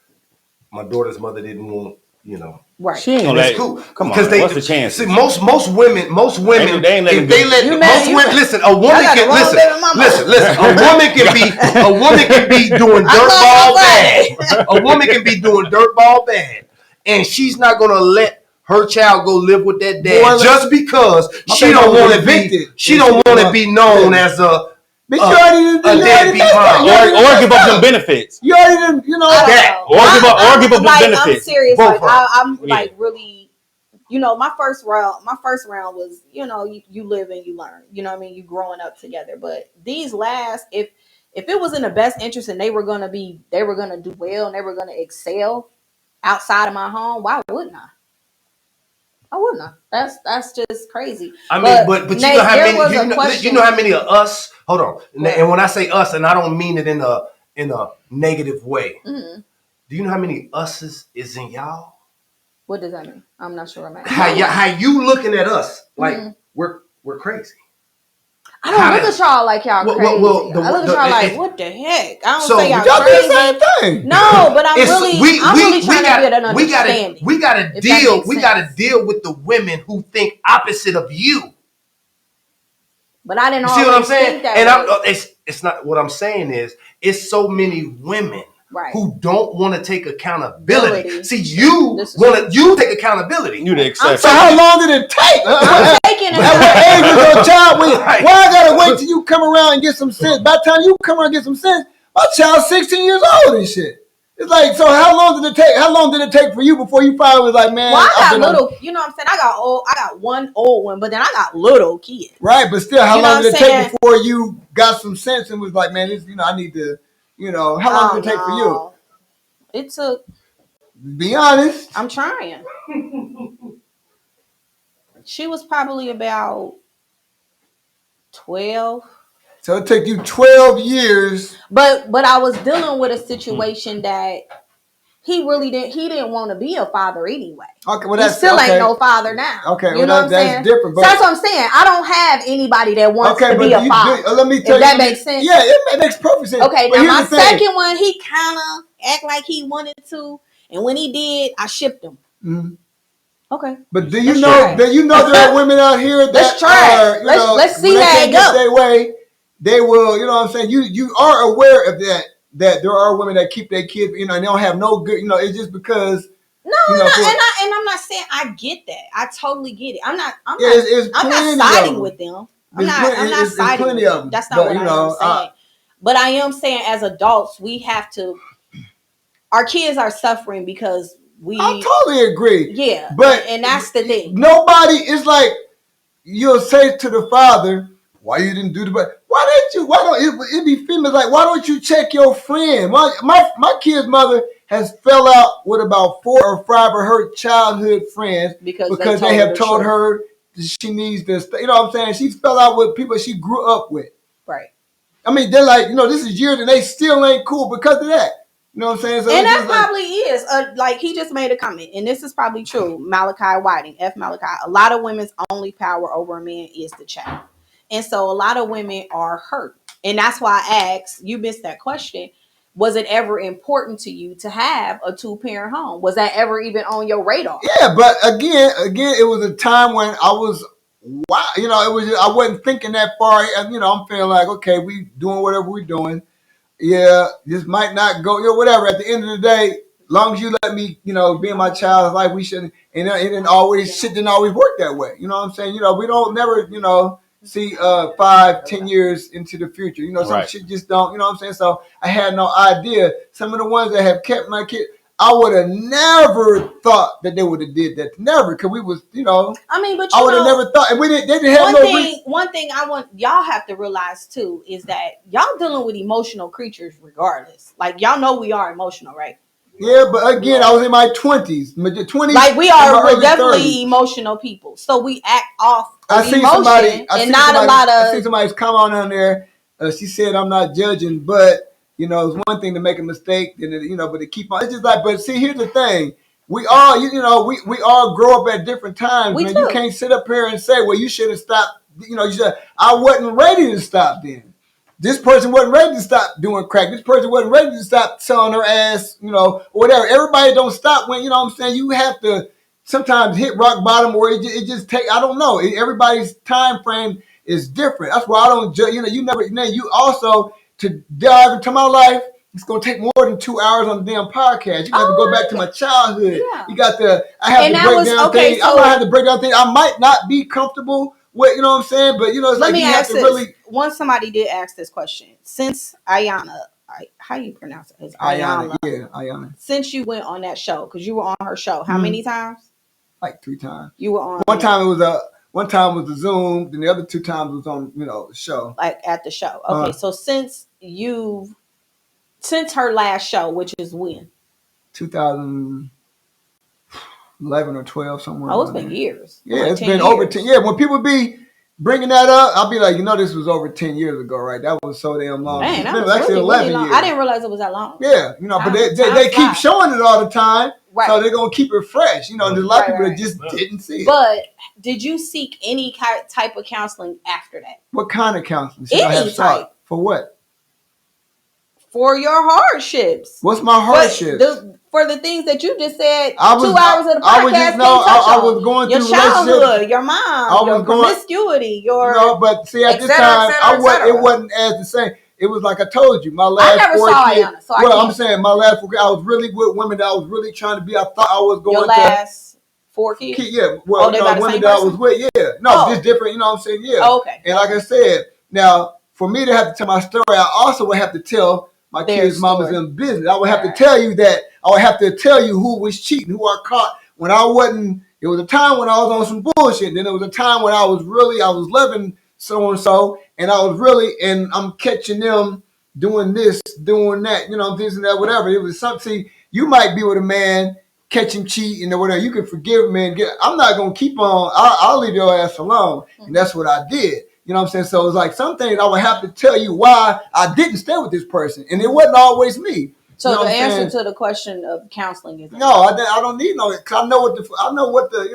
my daughter's mother didn't want, Right. She ain't gonna let cool. Come on, what's the chance? See, most women, listen, a woman can be doing dirtball bad. A woman can be doing dirtball bad, and she's not gonna let her child go live with that dad just because she don't want to be. She don't want to be known as a. But you already deadbeat mom, or give up some benefits. You already didn't, that, or give up some benefits. I'm serious. I'm like really, my first round was, you live and you learn. You know what I mean? You growing up together. But these last, if it was in the best interest and they were gonna do well and they were gonna excel outside of my home, why wouldn't I? I wouldn't. That's just crazy. I mean, but you know how many you know how many of us. Hold on, and when I say us, and I don't mean it in a negative way. Mm-hmm. Do you know how many us's is in y'all? What does that mean? I'm not sure. How you looking at us like we're crazy? I don't look at y'all like y'all crazy. I look at y'all like, what the heck? I don't say y'all crazy. The same thing. No, but I'm really trying to get an understanding. We gotta deal with the women who think opposite of you. But I didn't see what I'm saying? Think that it's not what I'm saying is it's so many women who don't want to take accountability. See, you take accountability. You the exception. So how long did it take? At what age was your child? Why I gotta wait till you come around and get some sense? By the time you come around and get some sense, my child's 16 years old and shit. It's like, so how long did it take? How long did it take for you before you finally was like, man? Well, I got little. You know what I'm saying? I got one old one, but then I got little kids. Right, but still, how long did it take before you got some sense and was like, man, this, I need to, how long did it take for you? It took. Be honest. I'm trying. She was probably about 12. So it took you 12 years. But I was dealing with a situation that he didn't want to be a father anyway. Okay, well, he still ain't no father now. Okay, you know what I'm that's saying? different. But, so that's what I'm saying. I don't have anybody that wants to be a father. Let me tell you. That makes sense. Yeah, it makes perfect sense. Okay, now my second one, he kind of act like he wanted to, and when he did, I shipped him. Mm-hmm. Okay. But do you know there are women out here that let's try. Let's see that they go their way. They will, you know what I'm saying? You are aware of that there are women that keep their kids, and they don't have no good, it's just because. No, and I'm not saying I get that. I totally get it. I'm not siding with them. I'm not siding with them. That's not what I'm saying. But I am saying as adults, we have to. Our kids are suffering because I totally agree. Yeah, but and that's the thing. Nobody is like you'll say to the father, "Why you didn't do the?" Why don't it be females like? Why don't you check your friend? My kid's mother has fell out with about 4 or 5 of her childhood friends because they have told her she needs this. You know what I'm saying? She's fell out with people she grew up with. Right. I mean, they're like, this is years and they still ain't cool because of that. You know what I'm saying? So and that probably is. Like he just made a comment, and this is probably true. Malachi Whiting, F. Malachi. A lot of women's only power over a man is the child. And so a lot of women are hurt. And that's why I asked, you missed that question. Was it ever important to you to have a 2-parent home? Was that ever even on your radar? Yeah, but again, it was a time when I was, I wasn't thinking that far. I'm feeling like, okay, we doing whatever we're doing. Yeah, this might not go, whatever. At the end of the day, long as you let me, be in my child's life, we shouldn't, and it didn't always work that way. You know what I'm saying? We don't never, see 5-10 years into the future. Some shit just don't, you know what I'm saying? So I had no idea. Some of the ones that have kept my kid, I would have never thought that they would have did that. Never, because we was, I mean, but I would have never thought, and they didn't have one thing I want y'all have to realize too is that y'all dealing with emotional creatures regardless. Like y'all know we are emotional, right? Yeah, but again, I was in my 20s. Like we're definitely 30s. Emotional people. So we act off of emotion and not a lot of... I see somebody's comment on there. She said, I'm not judging, but, it's one thing to make a mistake, and but to keep on. It's just like, but see, here's the thing. We all, we all grow up at different times. Man. You can't sit up here and say, well, you should have stopped. I wasn't ready to stop then. This person wasn't ready to stop doing crack. This person wasn't ready to stop selling her ass, whatever. Everybody don't stop when, what I'm saying? You have to sometimes hit rock bottom or it just take, I don't know. Everybody's time frame is different. That's why I don't judge, you also, to dive into my life, it's going to take more than 2 hours on the damn podcast. You have to go back to my childhood. Yeah. I have to break down things. I might have to break down things. I might not be comfortable with, you know what I'm saying? But, it's let me you ask have to really... Once somebody did ask this question, since Iyanla, how you pronounce it? It's Iyanla. Yeah, Iyanla. Since you went on that show, because you were on her show, how many times? Like 3 times. You were on. One time was the Zoom, then the other 2 times was on, the show. Like at the show. Okay, so since her last show, which is when? 2011 or 12, somewhere. Oh, it's been years. Yeah, it's been over 10. Yeah, when people be bringing that up, I'll be like, this was over 10 years ago, right? That was so damn long. Man, that was actually 11 years. I didn't realize it was that long. Yeah, but they keep showing it all the time, right? So they're gonna keep it fresh. There's a lot of people that just didn't see it. But did you seek any type of counseling after that? What kind of counseling? Any type. For what? For your hardships. What's my hardships? For the things that you just said, 2 hours of the podcast. I was going through your childhood, your mom, your promiscuity, your but see at this time, it wasn't as the same. It was like I told you, my last 4 kids. So I'm saying my last 4 kids, I was really with women that I was really trying to be. I thought I was going your last 4 kids. Yeah, well, women that I was with. Yeah, just different. You know what I'm saying? Yeah. Oh, okay. And like I said, now for me to have to tell my story, I also would have to tell my Their kids' mamas story. in business. I would have to tell you that. I would have to tell you who was cheating, who I caught when I wasn't. It was a time when I was on some bullshit. Then there was a time when I was loving so and so, and I was really, and I'm catching them doing this, doing that, this and that, whatever. It was something. See, you might be with a man, catch him cheating or whatever. You can forgive me and I'm not gonna keep on. I'll leave your ass alone, and that's what I did. You know what I'm saying? So it's like some things I would have to tell you why I didn't stay with this person, and it wasn't always me. So you know the answer to the question of counseling is no. I don't need no. Cause I know what the.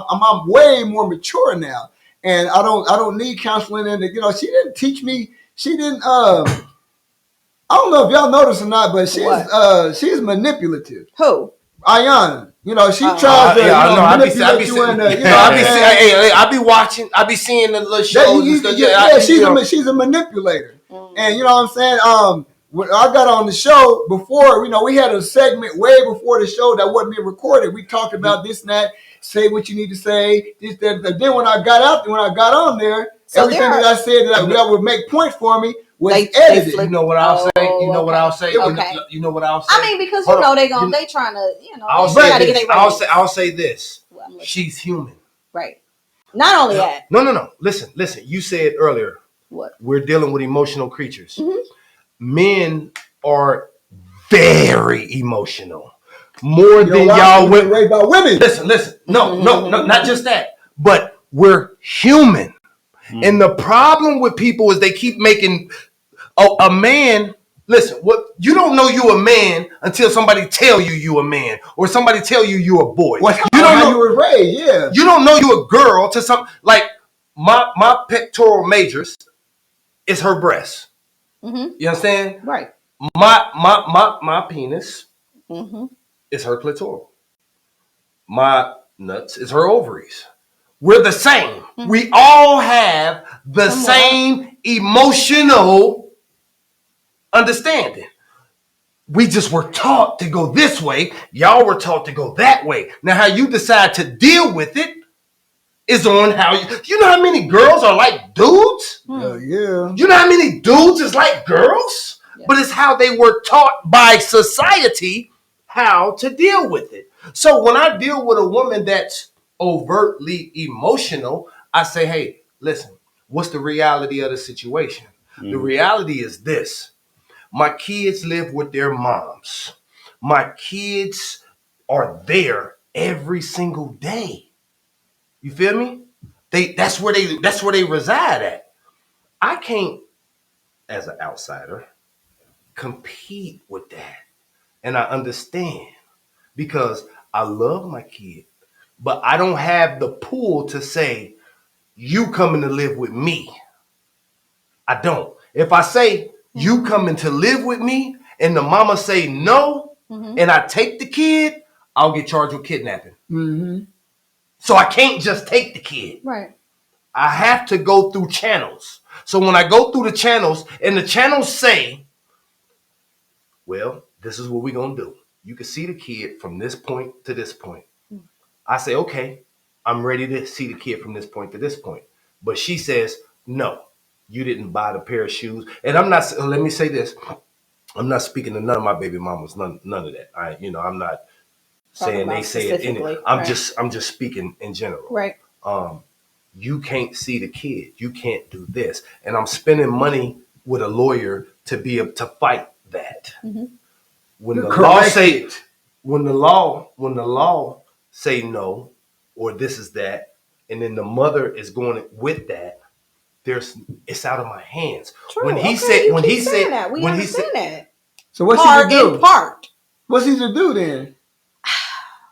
I'm way more mature now, and I don't need counseling. And she didn't teach me. She didn't. I don't know if y'all noticed or not, but she's manipulative. Who? Iyanla. She tries to manipulate you into. I be watching. I be seeing the little shows and stuff. She's a manipulator, and you know what I'm saying. When I got on the show before, we had a segment way before the show that wasn't being recorded. We talked about this and that. Say what you need to say. This, that. Then when I got on there, everything that I said that would make points for me was edited. You know what I'll say? You know what I'll say? Okay. You know what I'll say? I mean, because they trying to, I'll say this. She's human. Right. Not only that. No. Listen. You said earlier. What? We're dealing with emotional creatures. Mm-hmm. Men are very emotional. More than y'all women. Raised by women. Listen. No, not just that. But we're human. Mm-hmm. And the problem with people is they keep making a man. Listen, what you don't know you a man until somebody tell you a man or somebody tell you a boy. Well, you don't know you were raised, yeah. You don't know you a girl to some like my pectoral majors is her breast. Mm-hmm. You understand? Right. My penis is her clitoral. My nuts is her ovaries. We're the same. Mm-hmm. We all have the same emotional understanding. We just were taught to go this way. Y'all were taught to go that way. Now, how you decide to deal with it is on how you know how many girls are like dudes? Yeah. You know how many dudes is like girls? Yeah. But it's how they were taught by society how to deal with it. So when I deal with a woman that's overtly emotional, I say, hey, listen, what's the reality of the situation? Mm-hmm. The reality is this. My kids live with their moms. My kids are there every single day. You feel me? That's where they reside at. I can't, as an outsider, compete with that. And I understand because I love my kid, but I don't have the pull to say, you coming to live with me. I don't. If I say, you coming to live with me, and the mama say no, and I take the kid, I'll get charged with kidnapping. Mm-hmm. So I can't just take the kid. Right. I have to go through channels. So when I go through the channels, and the channels say, well, this is what we're going to do. You can see the kid from this point to this point. I say, okay, I'm ready to see the kid from this point to this point. But she says, no, you didn't buy the pair of shoes. And I'm not, let me say this. I'm not speaking to none of my baby mamas, none of that. I'm not saying they say it in it. I'm just speaking in general. Right. You can't see the kid. You can't do this. And I'm spending money with a lawyer to be able to fight that. Mm-hmm. When the law say no, or this is that, and then the mother is going with that, it's out of my hands. True. When he said that. We understand that. So what's he to do? In part. What's he to do then?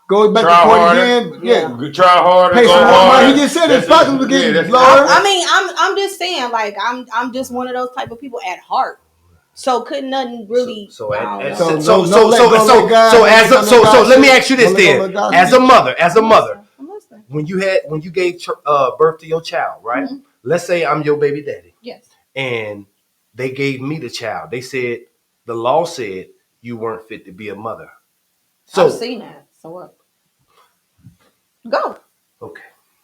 Go back try to court harder. again. Yeah. Try harder. Pay go some harder. He just said his pockets were getting lower. I mean, I'm just saying, like, I'm just one of those type of people at heart. So couldn't nothing really. So let me ask you this then. As a mother, when you gave birth to your child, right? Mm-hmm. Let's say I'm your baby daddy. Yes. And they gave me the child. They said the law said you weren't fit to be a mother. So I've seen that. So what? Go. Okay.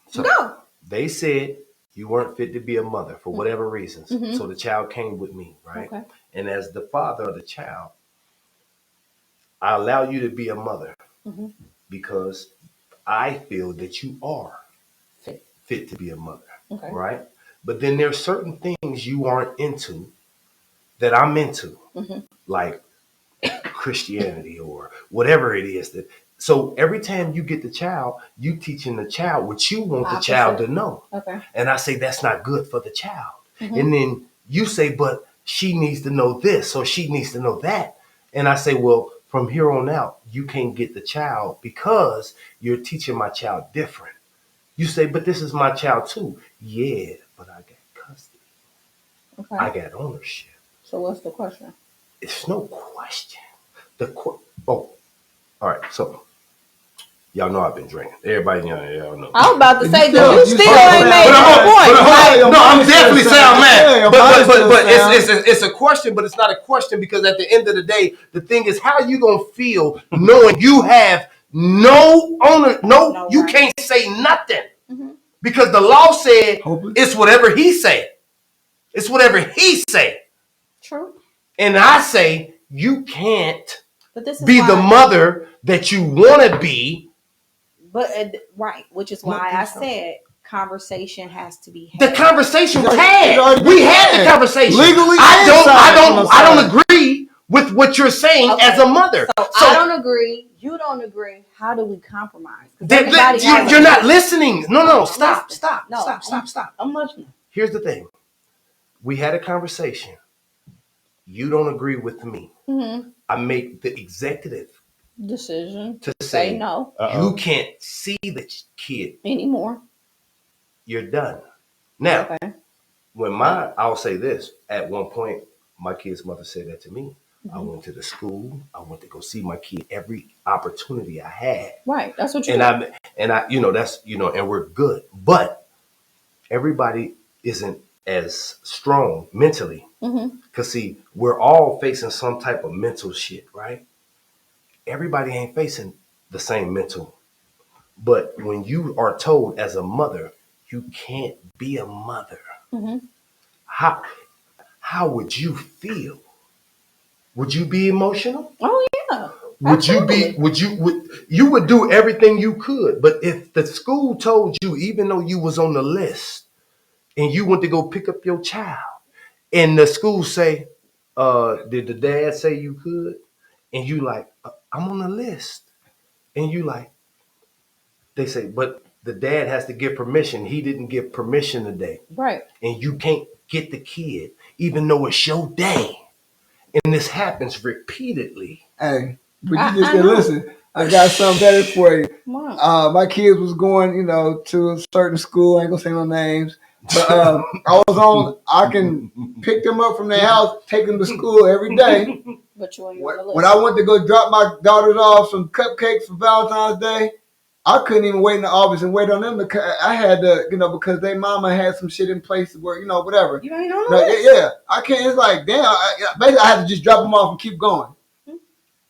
So go. They said You weren't fit to be a mother for whatever reasons. So the child came with me, right? Okay. And as the father of the child, I allow you to be a mother because I feel that you are fit to be a mother, right? But then there's certain things you aren't into that I'm into, like Christianity or whatever it is. So every time you get the child, you teaching the child what you want the child to know. Okay. And I say that's not good for the child. And then you say, but she needs to know this, or she needs to know that. And I say, well, from here on out, you can't get the child because you're teaching my child different. You say, but this is my child too. Yeah, but I got custody. Okay. I got ownership. So what's the question? It's no question. All right. So y'all know I've been drinking. Everybody, y'all know. I was about to say, you still ain't made no point. No, I'm definitely sound mad. But it's a question, but it's not a question because at the end of the day, the thing is, how you gonna feel knowing you have no owner? No, you can't say nothing because the law said it's whatever he say. It's whatever he say. True. And I say you can't But this is be why, the mother that you want to be. But right, which is why I said conversation has to be had. The conversation was had. We had the conversation. Legally, I don't agree with what you're saying as a mother. So I don't agree. You don't agree. How do we compromise? You're not listening. No, stop. I'm listening. Here's the thing. We had a conversation. You don't agree with me. I make the executive Decision to say no. You can't see the kid Anymore. You're done. Now, I'll say this. At one point, my kid's mother said that to me. I went to the school. I went to go see my kid every opportunity I had. Right. That's what you and we're good. But everybody isn't as strong mentally. Because see, we're all facing some type of mental shit, right? Everybody ain't facing the same mental. But when you are told as a mother, you can't be a mother, how would you feel? Would you be emotional? Oh yeah. Would you would do everything you could, but if the school told you, even though you was on the list and you went to go pick up your child, and the school say, did the dad say you could? And you like, I'm on the list. And you like, they say, but the dad has to give permission. He didn't give permission today. Right. And you can't get the kid, even though it's your day. And this happens repeatedly. Hey, but you just listen. I got something better for you. My kids was going, to a certain school. I ain't gonna say no names. But I can pick them up from their house, take them to school every day. But when I went to go drop my daughters off some cupcakes for Valentine's Day, I couldn't even wait in the office and wait on them. I had to, because their mama had some shit in place where, whatever. You ain't on the yeah, I can't. It's like, damn. Basically, I had to just drop them off and keep going.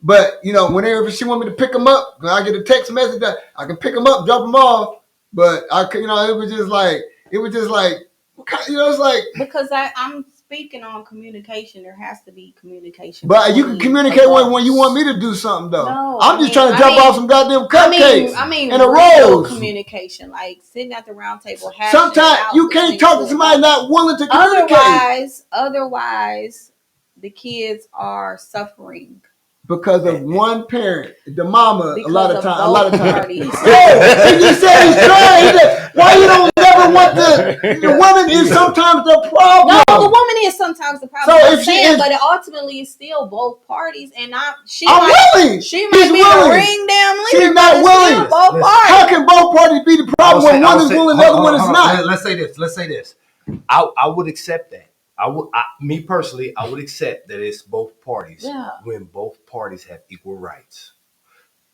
But, whenever she want me to pick them up, I get a text message that I can pick them up, drop them off. But it was just like, it's like. Because I'm speaking on communication. There has to be communication. But you can communicate when you want me to do something, though. No, I'm just trying to drop off some goddamn cupcakes. And a real rose. communication, like sitting at the round table. Sometimes you can't talk to somebody not willing to communicate. Otherwise, the kids are suffering. Because of one parent, the mama, a lot of times. Hey, he said he's trying. Why you don't never want the woman is sometimes the problem. No, the woman is sometimes the problem. So but it ultimately is still both parties, and I'm willing. She might be the ring damn leader. She's not willing. Both parties. How can both parties be the problem when one is willing, the other one is not? Let's say this. I would accept that. Me personally, I would accept that it's both parties when both parties have equal rights.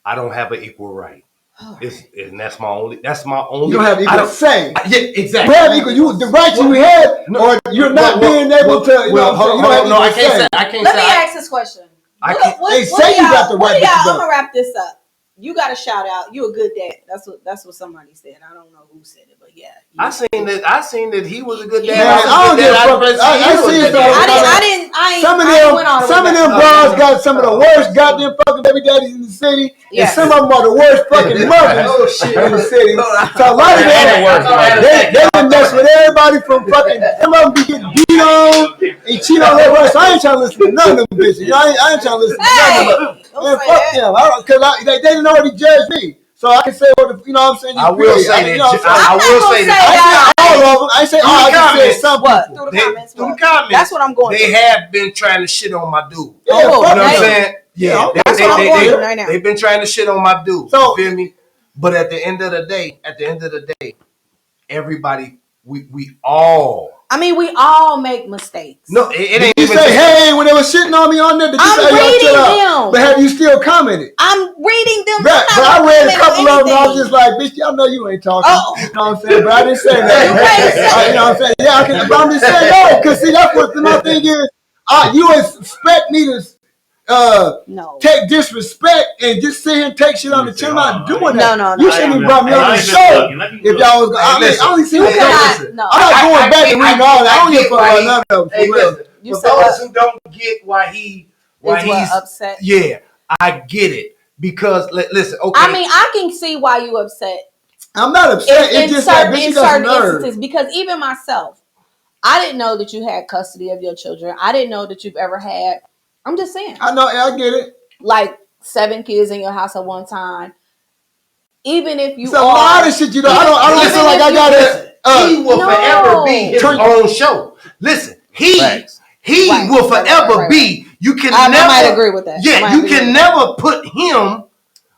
I don't have an equal right. And that's my only. You don't have equal say. Yeah, exactly. You have equal. The rights you had, or you're not being able to. I can't say. Let me ask this question. They say you got the right. I'm gonna wrap this up. you got a shout out. You a good dad. That's what somebody said. I don't know who said it, but yeah. I seen that he was a good dad. Man, I don't give a fuck. I see it though. Some of them bros got some of the worst goddamn fucking baby daddies in the city, and some of them are the worst fucking mothers in the city. So a lot of them, they done mess with everybody from fucking. Some of them be getting beat on and cheat on their wife. So I ain't trying to listen to none of them bitches. You know, I ain't trying to listen to none of them. Man, fuck them. Because they didn't already judge me. So I can say what you know what I'm saying. I will say that. I will say that. All of them. I ain't say all. I just said some people. Through the comments. That's what I'm going. They have been trying to shit on my dude. Yeah, you know what I'm saying? Yeah, that's what I'm going right now. They've been trying to shit on my dude. So, you feel me? But at the end of the day, everybody, we all. I mean, we all make mistakes. No, it ain't. You say, hey, when they were shitting on me on there, did you I'm say, reading them. But have you still commented? I'm reading them. Right, but I read a couple of them. I was just like, bitch, y'all know you ain't talking. You know what I'm saying? But I didn't say that. You know what I'm saying? Yeah, I can. But I'm just saying, no, because see, that's what my thing is. You expect me to take disrespect and just sit here and take shit on the chin. I'm not doing that. No. You shouldn't even brought me on the show if y'all was going. I only see what I'm not going back and reading all that. I don't give a fuck about none of them. Hey, listen, for those who don't get why he's upset. Yeah, I get it because listen. Okay, I mean, I can see why you upset. I'm not upset. It's just that bitch got nerve. Instances, because even myself, I didn't know that you had custody of your children. I didn't know that you've ever had. I'm just saying. I know. I get it. Like 7 kids in your house at one time. Even if you, it's a lot of shit. You know, I don't feel like I got it. He will forever be his own show. Listen, he will forever be. You can never. I might agree with that. Yeah, you can never put him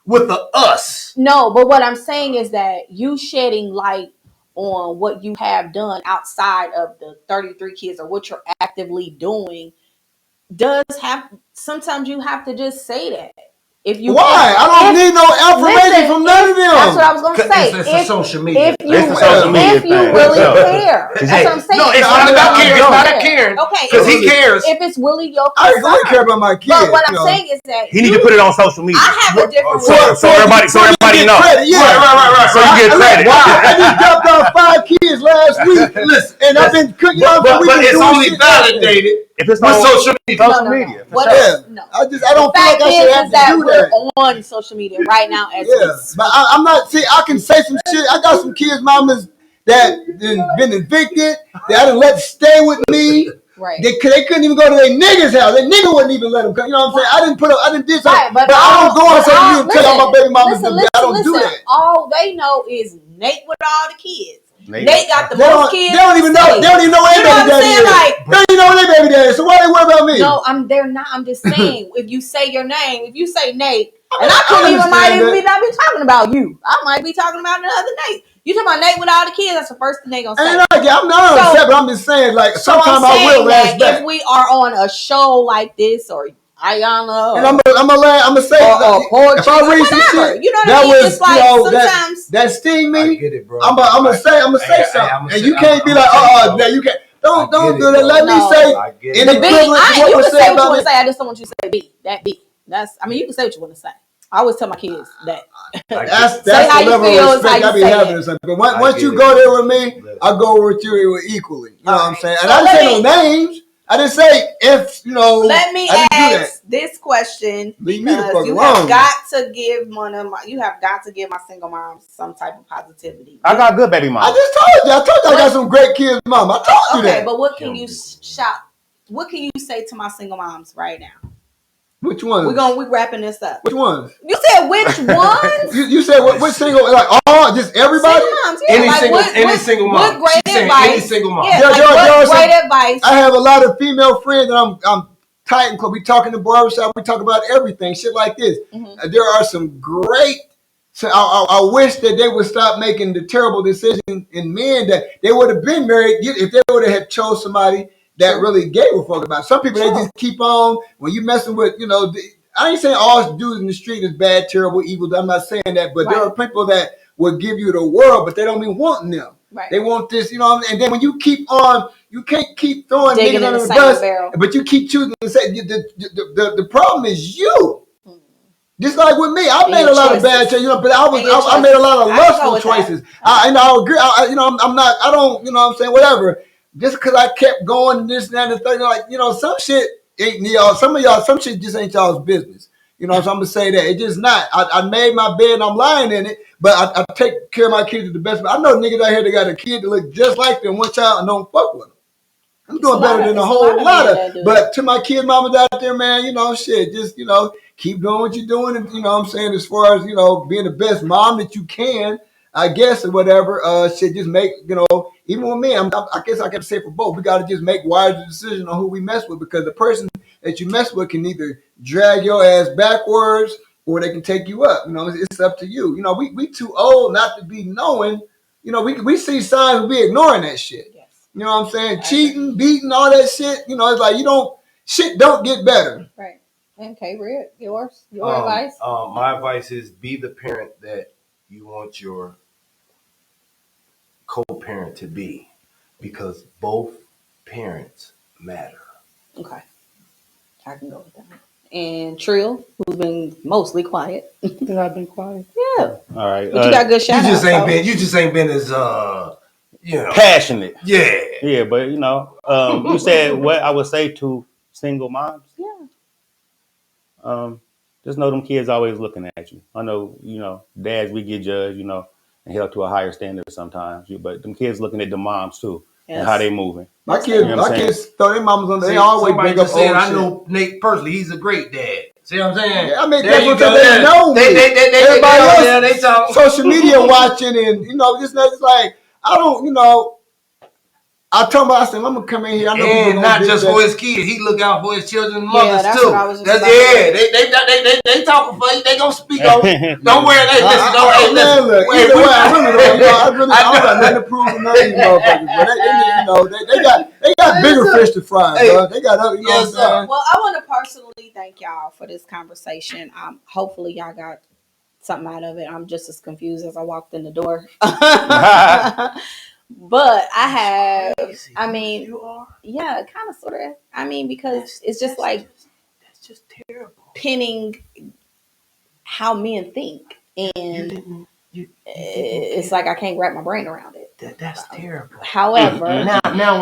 with the us. No, but what I'm saying is that you shedding light on what you have done outside of the 33 kids or what you're actively doing does have. Sometimes you have to just say that. If you why? I don't need no affirmation from none of them. That's what I was going to say. It's a social media. If you really care. That's what I'm saying. No, it's not about caring. It's not a caring. Okay. Because he cares. If it's really your concern. I concern. really care about my kids. But what I'm saying is that he need to put it on social media. I have a different so everybody knows. Yeah. Right. So you get credit. I just dropped off 5 kids last week. Listen, and I've been cooking up. But it's only validated if it's on social media. No. I don't feel like I should have to do that. We're on social media right now as but I'm not. See, I can say some shit. I got some kids' mamas that been evicted. That I didn't let stay with me. Right. They couldn't even go to their nigga's house. Their nigga wouldn't even let them come. You know what I'm saying? I didn't do something. Right, but I don't go on social media and tell all my baby mamas I don't do that. All they know is Nate with all the kids. Nate got the most kids. They don't even know. They don't even know where their baby daddy is. They don't even know where their baby daddy is. So why they worry about me? No, they're not. I'm just saying. If you say your name, if you say Nate, and I might even not be talking about you. I might be talking about another Nate. You talking about Nate with all the kids? That's the first thing they gonna say. I'm not upset, but I'm just saying, like, sometimes I will last back. If we are on a show like this, or Iyanla, and I'm gonna say, poetry, if I read some shit, you know what I mean? It's like sometimes that sting me. I get it, bro. I'm gonna say something, and you can't be like, you can't. Don't do that. Let me say in equivalent to what was said about me. I just don't want you to say B. That B. You can say what you want to say. I always tell my kids that. That's the level of respect I be having. But once you go there with me, I go with you equally. You know what I'm saying? And I didn't say no names. I didn't say if, Let me ask this question because you have got to give my single moms some type of positivity. I got good baby mom. I just told you. I got some great kids, mom. I told you that. Okay, but what can you shout? What can you say to my single moms right now? Which ones? We're wrapping this up. Which ones? You said which ones? you said which single? Like just everybody? Single moms, yeah. Any single mom. What great advice? Any single mom. Yeah, what great advice? I have a lot of female friends that I'm tight because we talk in the barbershop. We talk about everything, shit like this. Mm-hmm. There are some great. So I wish that they would stop making the terrible decision in men that they would have been married if they would have chose somebody that really gave a fuck about. Some people, they just keep on. When you messing with, I ain't saying all dudes in the street is bad, terrible, evil. I'm not saying that. But there are people that will give you the world, but they don't be wanting them. Right. They want this, and then when you keep on, you can't keep throwing niggas under the bus, but you keep choosing to say, the problem is you. Just like with me, I made a lot of bad choices, but I made a lot of lustful choices. I agree. I'm not. I don't. What I'm saying, whatever. Just because I kept going and this and that and the third, like some shit ain't y'all. Some shit just ain't y'all's business. So I'm gonna say that it's just not. I made my bed and I'm lying in it, but I take care of my kids to the best. I know niggas out here that got a kid that look just like them, one child, and don't fuck with them. I'm doing better than a whole lot of. But to my kid mamas out there, man, shit, just keep doing what you're doing, and what I'm saying, as far as being the best mom that you can, I guess, or whatever. Shit, just make even with me, I guess I can say for both, we got to just make wise decisions on who we mess with, because the person that you mess with can either drag your ass backwards or they can take you up. It's up to you. We too old not to be knowing. We see signs, we ignoring that shit. You know what I'm saying? Cheating, beating, all that shit. It's like shit don't get better. Right. Okay, Red, your advice? My advice is be the parent that you want your co-parent to be, because both parents matter. Okay. I can go with that. And Trill, who's been mostly quiet. I've been quiet. Yeah. All right. But you got good shout outs. You just ain't been as passionate. Yeah. Yeah, but you said what I would say to single moms. Yeah. Just know them kids always looking at you. I know, dads, we get judged, and held to a higher standard sometimes. But them kids looking at the moms too, and how they moving. My kids throw their mamas on. They always bring up saying, old I shit. know Nate personally. He's a great dad. See what I'm saying? Yeah, I mean, that's what they know me. Everybody else, talk. Social media watching, and this and that. It's like I don't, I told him, I said, I'm gonna come in here. I know and not just for his kids. He look out for his children's mothers that's too. What I was just they talking for you. They gonna speak on. Don't worry. Hey, listen. I don't got nothing to prove to none of these motherfuckers. But they got bigger fish to fry, bro. They got other. What I'm saying? Well, I want to personally thank y'all for this conversation. Hopefully y'all got something out of it. I'm just as confused as I walked in the door. But I have, yeah, kind of, sort of. Because it's just that's just terrible. Pinning how men think, and it's like I can't wrap my brain around it. That's terrible. However, now I know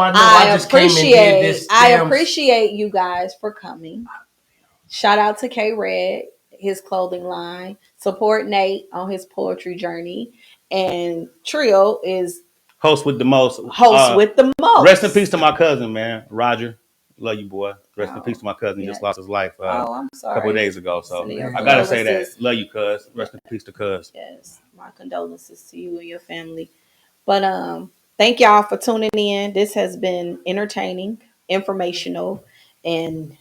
I appreciate you guys for coming. Shout out to K Red, his clothing line. Support Nate on his poetry journey, and Trill is host with the most. Rest in peace to my cousin, man, Roger. Love you, boy. Rest in peace to my cousin. He just lost his life I'm sorry. a couple of days ago. So I gotta say that. Love you, cuz. Rest in peace to cuz. Yes, my condolences to you and your family. But thank y'all for tuning in. This has been entertaining, informational, and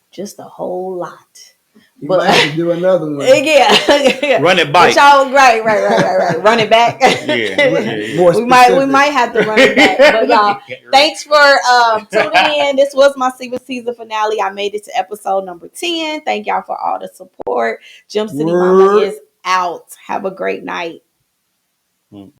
just a whole lot. You might have to do another one. Yeah. Run it back. Right. Run it back. Yeah. We might have to run it back. But y'all, thanks for tuning in. This was my season finale. I made it to episode number 10. Thank y'all for all the support. Gym City Mama is out. Have a great night.